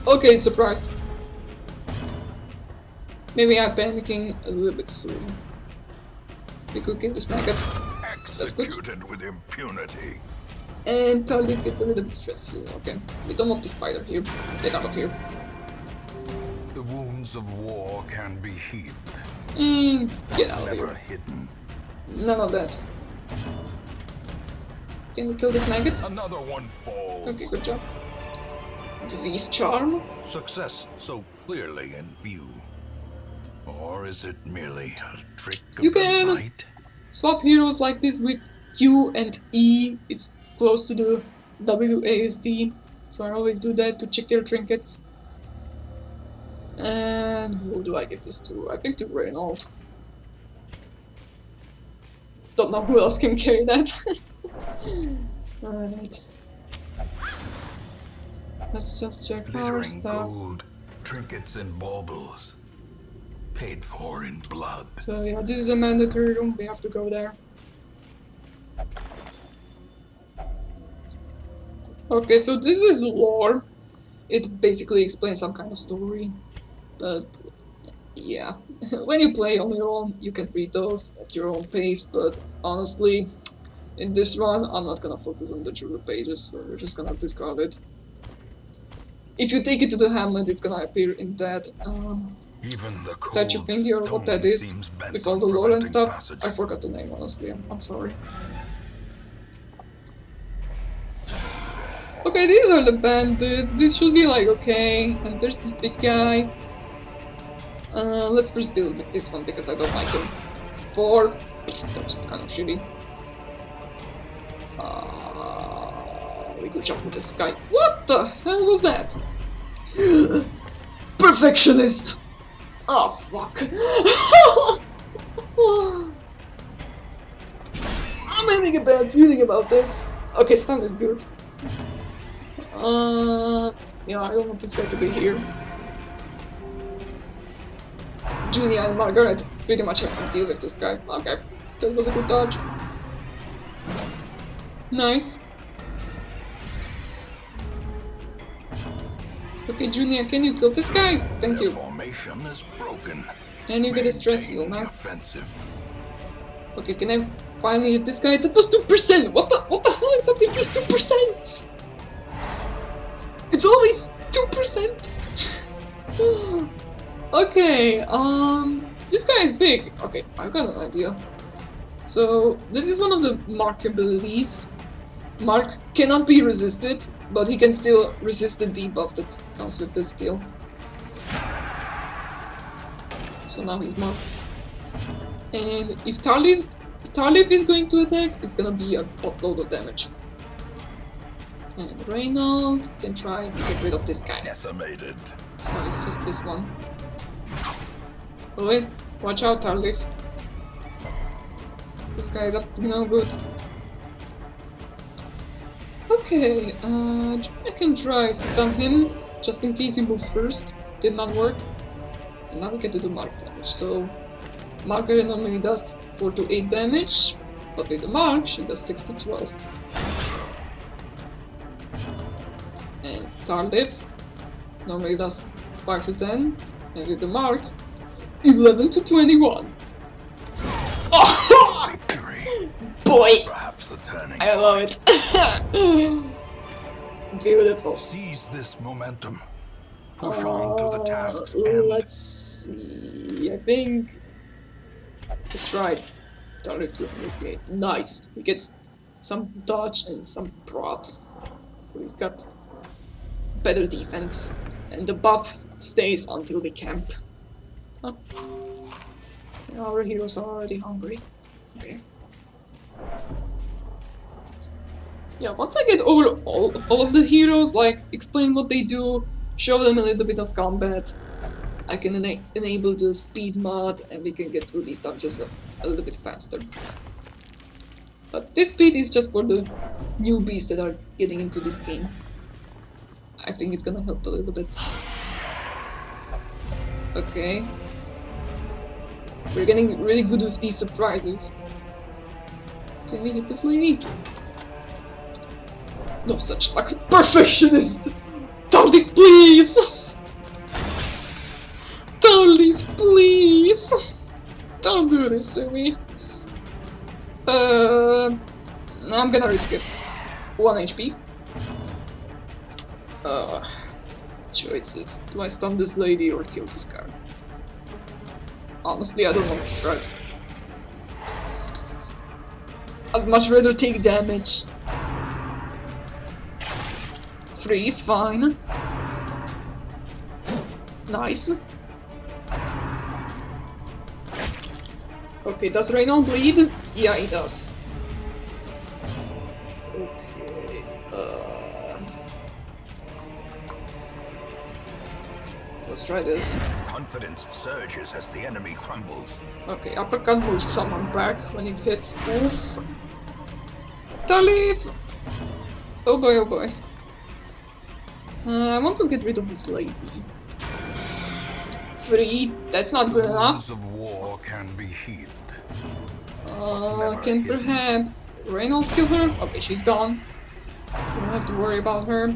Okay, surprised. Maybe I'm panicking a little bit soon. We could kill this maggot. That's good. Executed with impunity. And Tardif gets a little bit stressed here. Okay, we don't want the spider here. Get out of here. The wounds of war can be healed. And get out of Never here. hidden. None of that. Can we kill this maggot? Another one falls. Okay, good job. Disease charm. Success so clearly in view. Or is it merely a trick of You the can light? swap heroes like this with Q and E. It's close to the WASD, so I always do that to check their trinkets. And who do I give this to? I think to Reynold. Don't know who else can carry that. Alright. Let's just check our Glittering stuff. gold, trinkets and baubles, paid for in blood. So yeah, this is a mandatory room, we have to go there. Okay, so this is lore. It basically explains some kind of story. But yeah, when you play on your own, you can read those at your own pace, but honestly, in this run, I'm not gonna focus on the Druid pages, so we're just gonna discard it. If you take it to the Hamlet, it's gonna appear in that Even the statue cold thingy or what that stone is, seems bent with all on the lore and preventing stuff. passage. I forgot the name, honestly, I'm sorry. Okay, these are the bandits, this should be like okay, and there's this big guy. Let's first deal with this one because I don't like him. 4, that's kind of shitty. We could jump with this guy. What the hell was that? Perfectionist! Oh fuck. I'm having a bad feeling about this. Okay, stun is good. Yeah, I don't want this guy to be here. Julia and Margaret pretty much have to deal with this guy. Okay, that was a good dodge. Nice. Okay, Julia, can you kill this guy? Thank you. Formation is broken. And you get a stress heal, Maintain the nice. offensive. Okay, can I finally hit this guy? That was 2%! What the hell is up with these 2%? It's always 2%! Okay, this guy is big. Okay, I've got an idea. So, this is one of the Mark abilities. Mark cannot be resisted, but he can still resist the debuff that comes with the skill. So now he's marked. And if Tarleaf is going to attack, it's gonna be a buttload of damage. And Reynold can try to get rid of this guy. Decimated. So it's just this one. Oh wait, watch out, Tarleaf. This guy is up to no good. Okay, I can try stun him, just in case he moves first. Did not work. And now we get to do mark damage. So, Margaret normally does 4 to 8 damage, but with the mark, she does 6 to 12. And Tarleaf normally does 5 to 10, and with the mark, 11 to 21. Oh! Victory. Boy! Perhaps the turning. I love it. Beautiful. Seize this momentum. Push on to the task's end. Let's see. I think let's try Tarleaf to investigate. Nice. He gets some dodge and some prod. So he's got better defense. And the buff stays until we camp. Oh. Our heroes are already hungry. Okay. Yeah, once I get over all of the heroes, like, explain what they do, show them a little bit of combat, I can enable the speed mod, and we can get through these dungeons a little bit faster. But this speed is just for the newbies that are getting into this game. I think it's gonna help a little bit. Okay. We're getting really good with these surprises. Can we hit this lady? No such luck. Perfectionist! Tarleaf, please! Tarleaf, please! Don't do this to me. I'm gonna risk it. 1 HP. Choices. Do I stun this lady or kill this guy? Honestly, I don't want to try. I'd much rather take damage. 3 is fine. Nice. Okay, does Reynold bleed? Yeah, he does. Okay, let's try this. Confidence surges as the enemy crumbles. Okay, uppercut moves someone back when it hits. Oof. Tarleaf! Oh boy, oh boy. I want to get rid of this lady. 3, that's not good enough. Wounds of war can be healed. Can perhaps Reynold kill her? Okay, she's gone. We don't have to worry about her.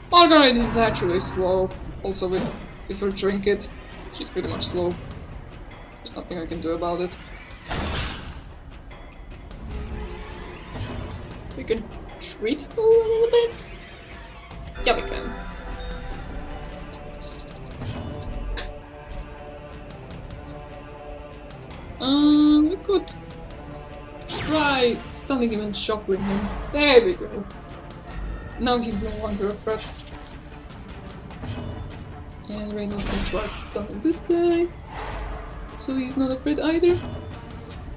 Margaret is naturally slow. Also with her trinket, she's pretty much slow. There's nothing I can do about it. We can treat her a little bit? Yeah, we can. We could try stunning him and shuffling him. There we go. Now he's no longer a threat. And Reynold can try stunning this guy. So he's not afraid either.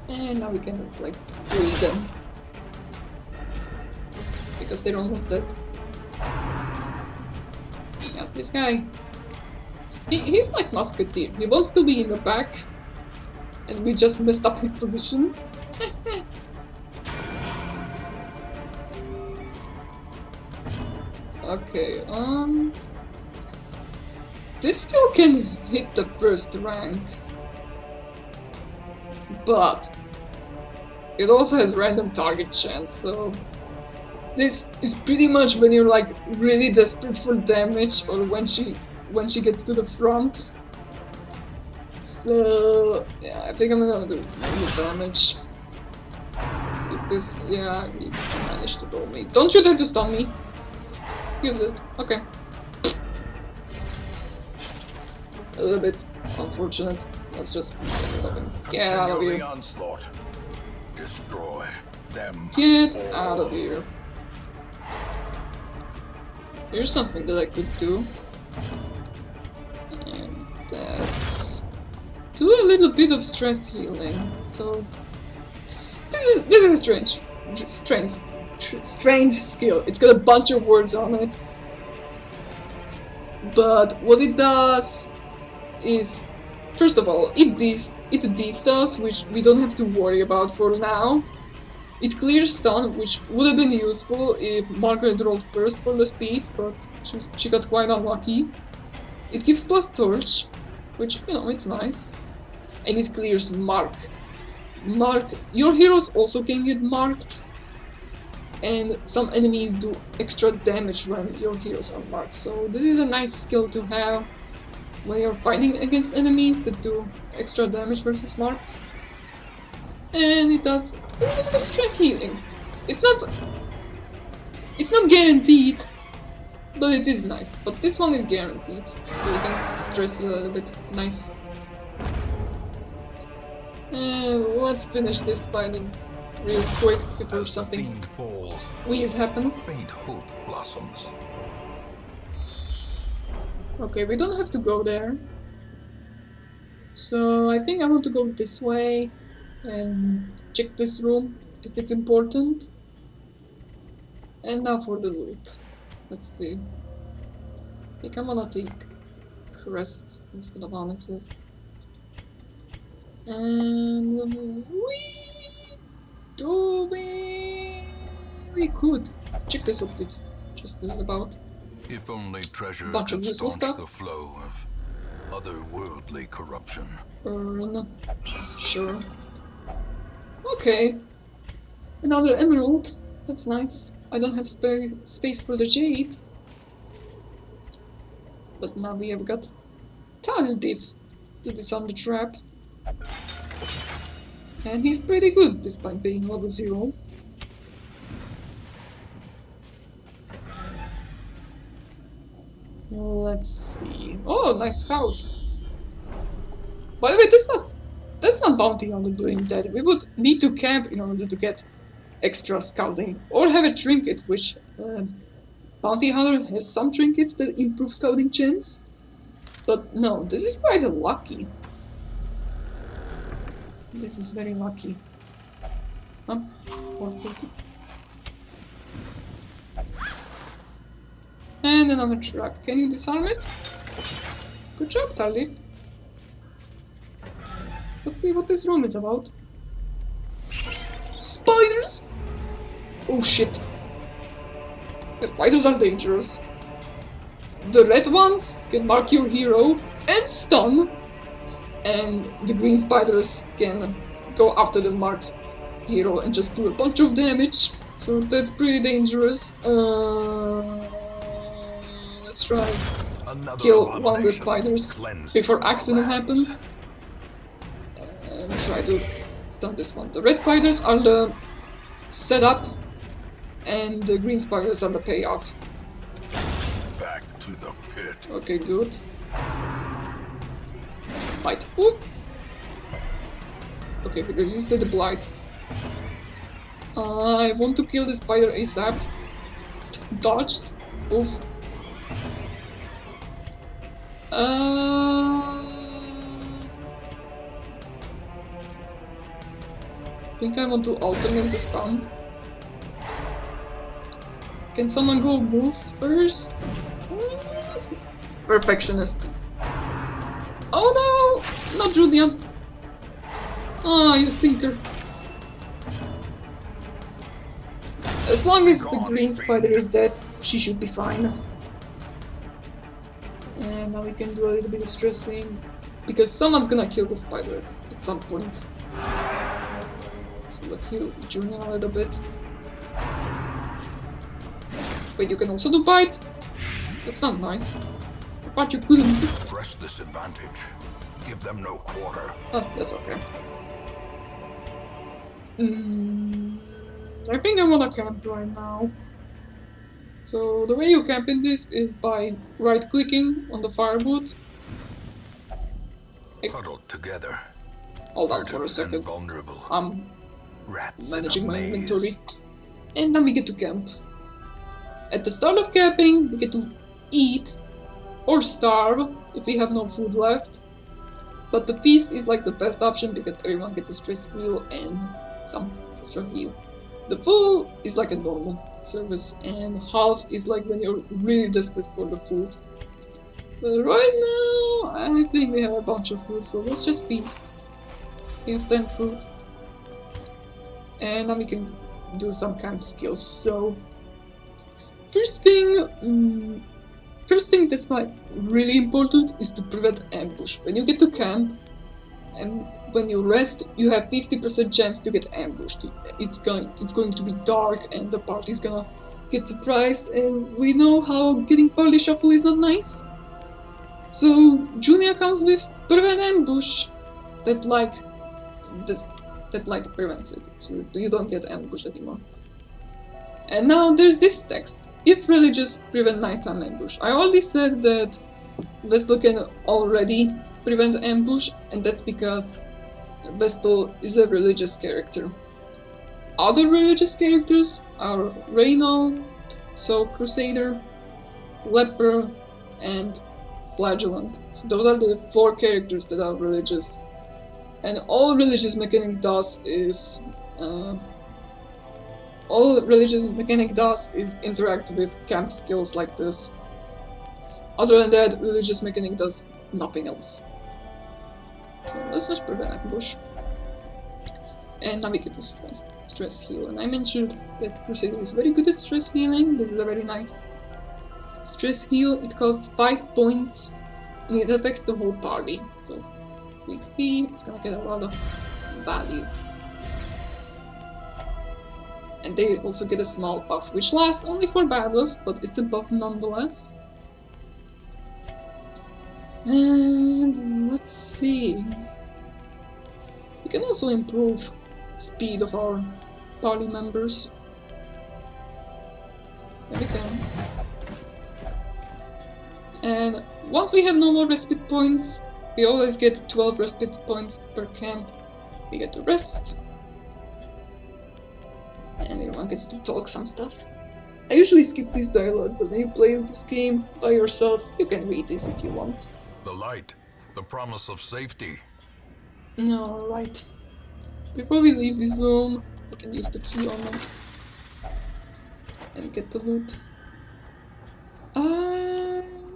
And now we can like bleed them. Because they're almost dead. Yeah, this guy. He's like Musketeer. He wants to be in the back. And we just messed up his position. Okay, this skill can hit the first rank. But it also has random target chance, so this is pretty much when you're like really desperate for damage or when she gets to the front. So yeah, I think I'm gonna do the damage. With this, yeah, he managed to roll me. Don't you dare to stun me! You did. Okay. A little bit unfortunate. Let's just get rid of him. Get out of here. Onslaught. Destroy them. Get out of here. Here's something that I could do. And that's do a little bit of stress healing. So this is a strange skill. It's got a bunch of words on it. But what it does is, first of all, it de-stuns, which we don't have to worry about for now. It clears stun, which would have been useful if Margaret rolled first for the speed, but she got quite unlucky. It gives plus torch, which, you know, it's nice. And it clears mark. Your heroes also can get marked. And some enemies do extra damage when your heroes are marked. So this is a nice skill to have when you're fighting against enemies that do extra damage versus marked. And it does a little bit of stress healing. It's not guaranteed, but it is nice. But this one is guaranteed, so you can stress heal a little bit. Nice. And let's finish this fighting real quick before something weird happens. Faint hope blossoms. Okay, we don't have to go there. So I think I want to go this way and check this room if it's important. And now for the loot. Let's see. I think I'm gonna take crests instead of onyxes. And we could check this what this is about. If only treasure Bunch of could useful staunch stuff. the flow of otherworldly corruption. Sure. Okay. Another emerald. That's nice. I don't have space for the jade. But now we have got Tardiff to disarm the trap. And he's pretty good despite being level 0. Let's see. Oh, nice scout. By the way, that's not bounty hunter doing that. We would need to camp in order to get extra scouting, or have a trinket, which bounty hunter has some trinkets that improve scouting chance. But no, this is quite lucky. This is very lucky. 440. And another trap. Can you disarm it? Good job, Tardiff. Let's see what this room is about. Spiders! Oh shit. The spiders are dangerous. The red ones can mark your hero and stun, and the green spiders can go after the marked hero and just do a bunch of damage. So that's pretty dangerous. Let's try kill one of the spiders before accident happens. And try to stun this one. The red spiders are the setup, and the green spiders are the payoff. Back to the pit. Okay, good. Bite. Ooh. Okay, we resisted the blight. I want to kill the spider ASAP. Dodged. Oof. I think I want to alternate the stun. Can someone go move first? Perfectionist. Oh no! Not Julia! Ah, you stinker. As long as the green spider is dead, she should be fine. And now we can do a little bit of stressing, because someone's gonna kill the spider at some point. So let's heal Junia a little bit. Wait, you can also do bite? That's not nice. But you couldn't. Press this advantage. Give them no quarter. Oh, that's okay. I think I wanna camp right now. So the way you camp in this is by right-clicking on the firewood. Huddled together. Hold on for a second. Vulnerable. I'm Rats managing my in a maze. inventory. And then we get to camp. At the start of camping, we get to eat or starve if we have no food left. But the feast is like the best option because everyone gets a stress heal and some extra heal. The full is like a normal service, and half is like when you're really desperate for the food. But right now, I think we have a bunch of food, so let's just feast. We have 10 food. And now we can do some camp skills. So, first thing that's like really important is to prevent ambush. When you get to camp, and when you rest, you have 50% chance to get ambushed. It's going to be dark and the party's gonna get surprised, and we know how getting party shuffle is not nice. So Junia comes with prevent ambush that prevents it. So you don't get ambushed anymore. And now there's this text. If religious, prevent nighttime ambush. I already said that Vestal can already prevent ambush, and that's because Vestal is a religious character. Other religious characters are Reynold, so Crusader, Leper, and Flagellant. So those are the 4 characters that are religious. And all religious mechanic does is interact with camp skills like this. Other than that, religious mechanic does nothing else. So let's just prevent ambush. And now we get to stress heal. And I mentioned that Crusader is very good at stress healing. This is a very nice stress heal. It costs 5 points and it affects the whole party. So XP, it's gonna get a lot of value. And they also get a small buff, which lasts only for battles, but it's a buff nonetheless. And let's see. We can also improve speed of our party members. Yeah, we can. And once we have no more respite points, we always get 12 respite points per camp. We get to rest. And everyone gets to talk some stuff. I usually skip this dialogue, but when you play this game by yourself, you can read this if you want. The light, the promise of safety. No, right. Before we leave this room, we can use the key on it and get the loot.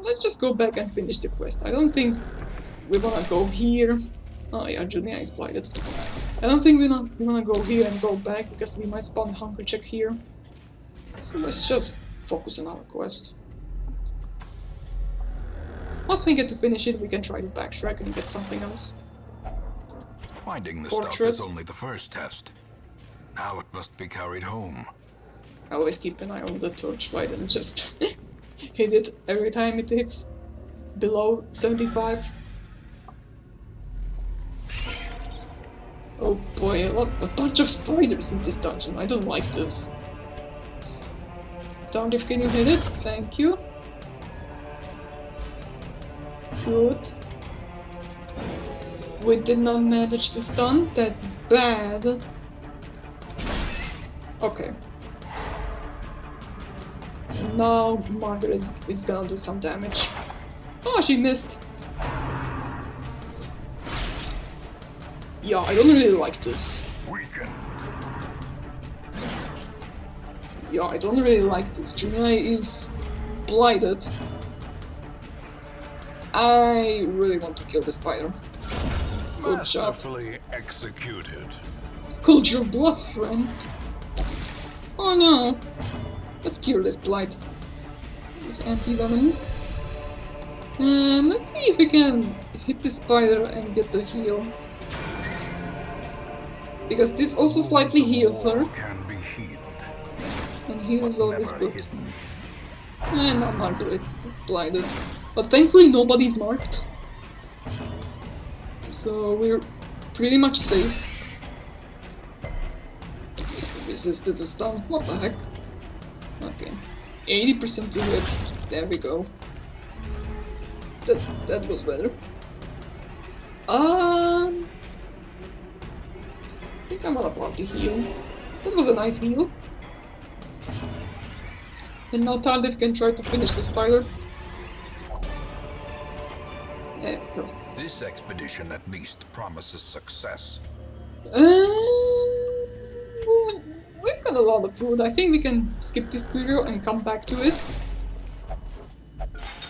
Let's just go back and finish the quest. I don't think we wanna go here. Oh yeah, Junia is blighted. I don't think we wanna go here and go back because we might spawn a hunger check here. So let's just focus on our quest. Once we get to finish it, we can try to backtrack and get something else. Finding the stuff is only the first test. Now it must be carried home. I always keep an eye on the torchlight and just hit it every time it hits below 75. Oh boy, a bunch of spiders in this dungeon. I don't like this. Tardif, can you hit it? Thank you. Good. We did not manage to stun. That's bad. Okay. And now Margaret is gonna do some damage. Oh, she missed. Yeah, I don't really like this. Weaken. Yeah, I don't really like this. Junia is blighted. I really want to kill the spider. Good job. Masterfully executed. Called your bluff, friend. Oh no. Let's cure this blight with anti-venom. And let's see if we can hit the spider and get the heal. Because this also slightly heals her. Can be healed. And heal is always Never good. hidden. And now Margaret is blinded. But thankfully nobody's marked. So we're pretty much safe. Resisted the stun. What the heck? Okay. 80% to hit. There we go. That was better. I think I'm gonna party heal. That was a nice heal. And now Tardif can try to finish the spider. There we go. This expedition at least promises success. We've got a lot of food. I think we can skip this curio and come back to it.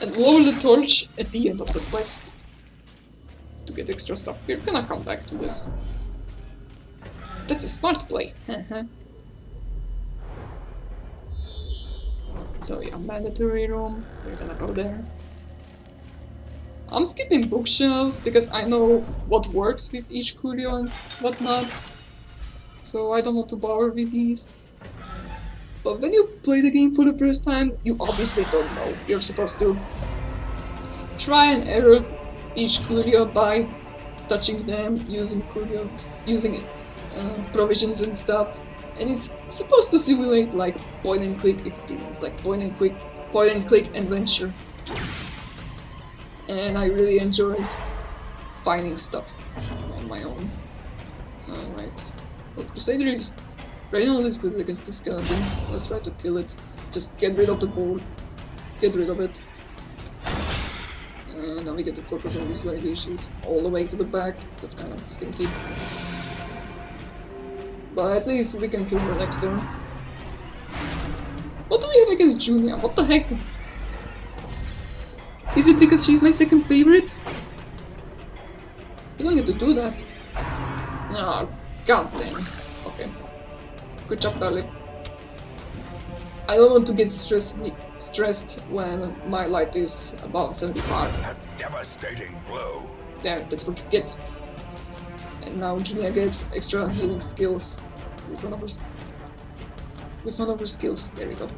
And lower the torch at the end of the quest. To get extra stuff. We're gonna come back to this. That's a smart play. So yeah, mandatory room. We're gonna go there. I'm skipping bookshelves because I know what works with each curio and whatnot. So I don't want to bother with these. But when you play the game for the first time, you obviously don't know. You're supposed to try and error each curio by touching them, using curios, using provisions and stuff. And it's supposed to simulate like point and click experience, like point and click adventure. And I really enjoyed finding stuff on my own. Alright. Well, Crusader is... Reynolds is good against the skeleton. Let's try to kill it. Just get rid of the board. Get rid of it. And now we get to focus on these light issues. All the way to the back. That's kind of stinky. But at least we can kill her next turn. What do we have against Junia? What the heck? Is it because she's my second favorite? You don't get to do that. Oh, god damn. Okay. Good job, darling. I don't want to get stressed when my light is above 75. A devastating blow. There, that's what you get. And now Junia gets extra healing skills with one of her skills. There we go.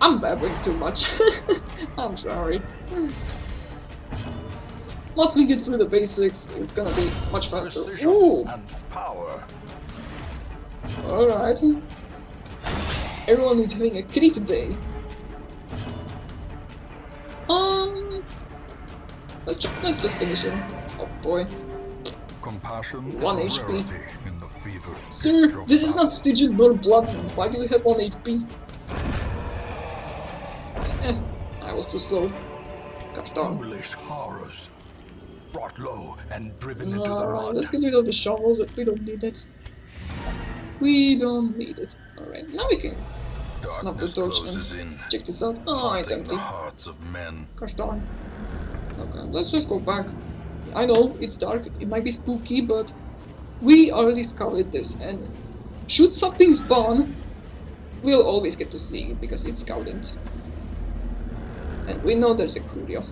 I'm babbling too much. I'm sorry. Once we get through the basics, it's gonna be much faster. Precision Ooh! and power. Alright. Everyone is having a crit day. Let's just finish him. Oh boy. Compassion 1 and HP. rarity in the fever. Sir, this is not Stygian nor Bloodman. Why do you have 1 HP? I was too slow. Gosh darn. Foolish horrors. Brought low and driven into the Alright, mud. let's get rid of the shovels. We don't need it. We don't need it. Alright, now we can snap the Darkness torch closes and in, check this out. Oh, it's haunting empty. the hearts of men. Gosh darn. Okay, let's just go back. I know, it's dark, it might be spooky, but we already scouted this, and should something spawn, we'll always get to see it because it's scouted. And we know there's a curio.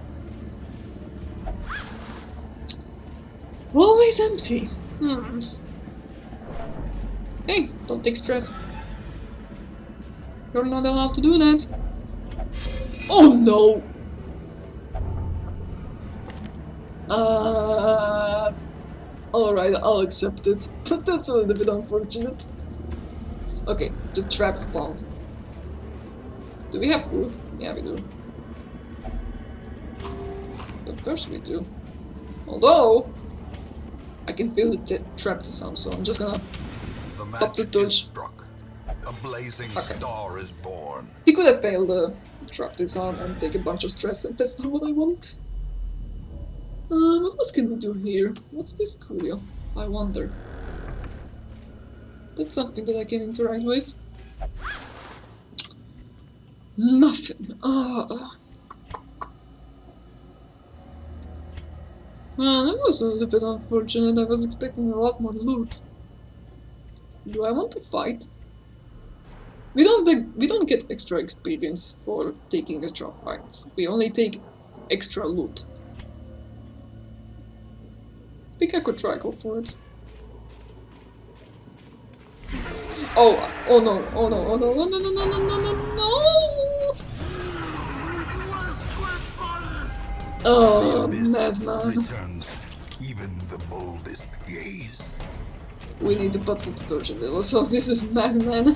Always empty. Hey, don't take stress. You're not allowed to do that. Oh no! Alright, I'll accept it. But that's a little bit unfortunate. Okay, the trap spawned. Do we have food? Yeah, we do. Of course we do. Although, I can feel the trap sound, so I'm just gonna pop the torch. Struck. A blazing star is born. He could have failed the trap disarm and take a bunch of stress, and that's not what I want. What else can we do here? What's this curio? I wonder. That's something that I can interact with. Nothing. Man, that was a little bit unfortunate. I was expecting a lot more loot. Do I want to fight? We don't get extra experience for taking extra fights. We only take extra loot. I think I could try go for it. Oh no, oh no, oh no, oh no, no, no, no, no, no, no! Oh, madman. Returns even the boldest gaze. We need to pop the torch a little, so this is madman.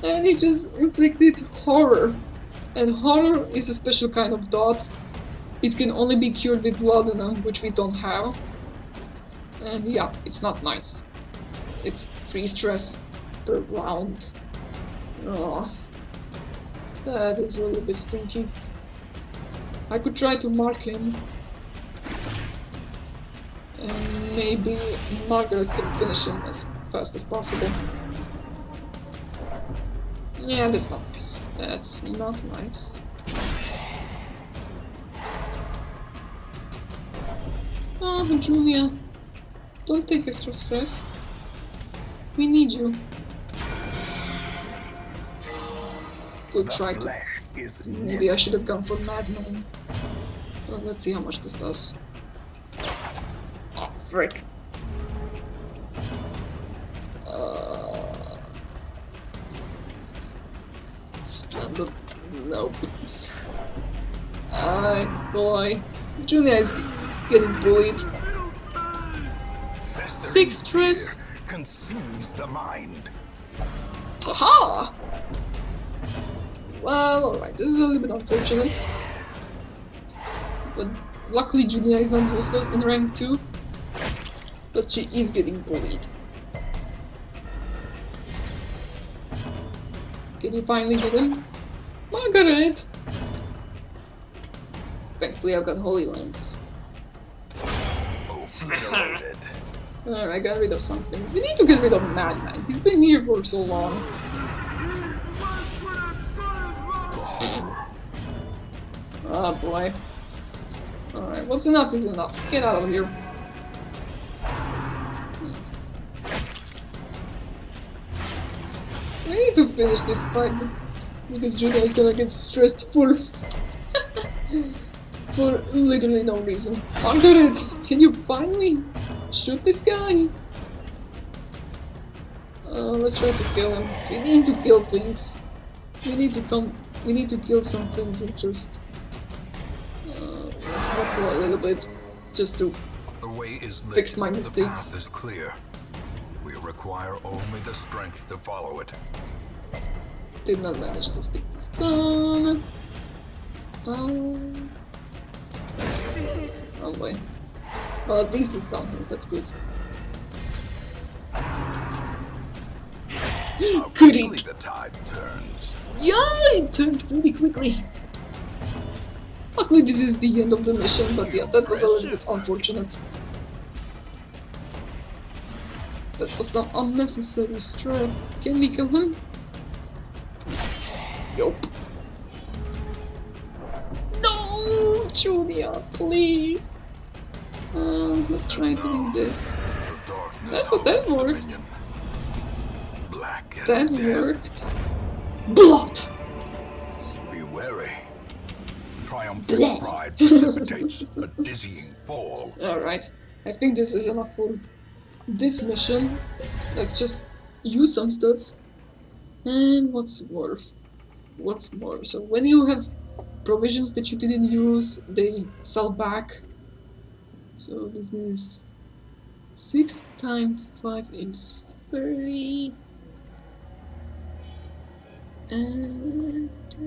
And he just inflicted horror. And horror is a special kind of dot. It can only be cured with laudanum, which we don't have. And yeah, it's not nice. It's 3 stress per round. Oh, that is a little bit stinky. I could try to mark him. And maybe Margaret can finish him as fast as possible. Yeah, that's not nice. That's not nice. Oh, Julia. Don't take extra stress. We need you. Good try to... Maybe I should have gone for Madman. Oh, let's see how much this does. Oh, frick. Stand up. Nope. Boy. Julia is getting bullied. 6 stress. Consumes the mind. Haha! Well, alright, this is a little bit unfortunate. But luckily Julia is not useless in rank 2. But she is getting bullied. Can you finally get him? Margaret! Thankfully I've got Holy Lance. Obliterated. Alright, I got rid of something. We need to get rid of Madman. He's been here for so long. Oh boy. Alright, what's enough is enough. Get out of here. We need to finish this fight because Julia is gonna get stressed for for literally no reason. Margaret, can you finally shoot this guy? Let's try to kill him. We need to kill things. We need to kill some things and just let's buckle a little bit just to fix my mistake. The path is clear. We require only the strength to follow it. Did not manage to stick this down. Oh boy. Well, at least we stunned him. That's good. Goody! The tide turns. Yeah, it turned really quickly. Luckily, this is the end of the mission, but yeah, that was a little bit unfortunate. That was some unnecessary stress. Can we kill him? Yup. No, Julia, please. Let's try doing this. That worked. That worked. Blood! Be wary. Triumphant Bleh. pride precipitates a dizzying fall. Alright, I think this is enough for this mission. Let's just use some stuff. And what's worth more? So when you have provisions that you didn't use, they sell back. So this is 6 times 5 is 30. And I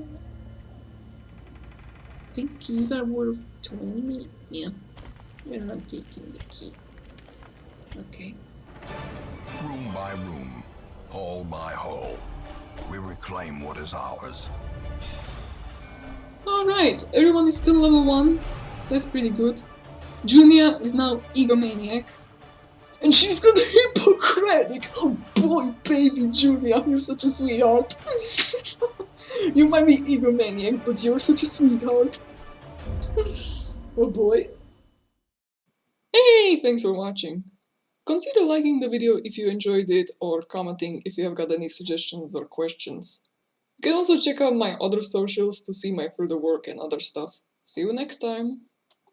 think keys are worth 20. Yeah, we're not taking the key. Okay. Room by room, hall by hall, we reclaim what is ours. Alright, everyone is still level 1. That's pretty good. Junia is now egomaniac. And she's got Hippocratic! Oh boy, baby Junia, you're such a sweetheart. You might be egomaniac, but you're such a sweetheart. Oh boy. Hey, thanks for watching. Consider liking the video if you enjoyed it, or commenting if you have got any suggestions or questions. You can also check out my other socials to see my further work and other stuff. See you next time!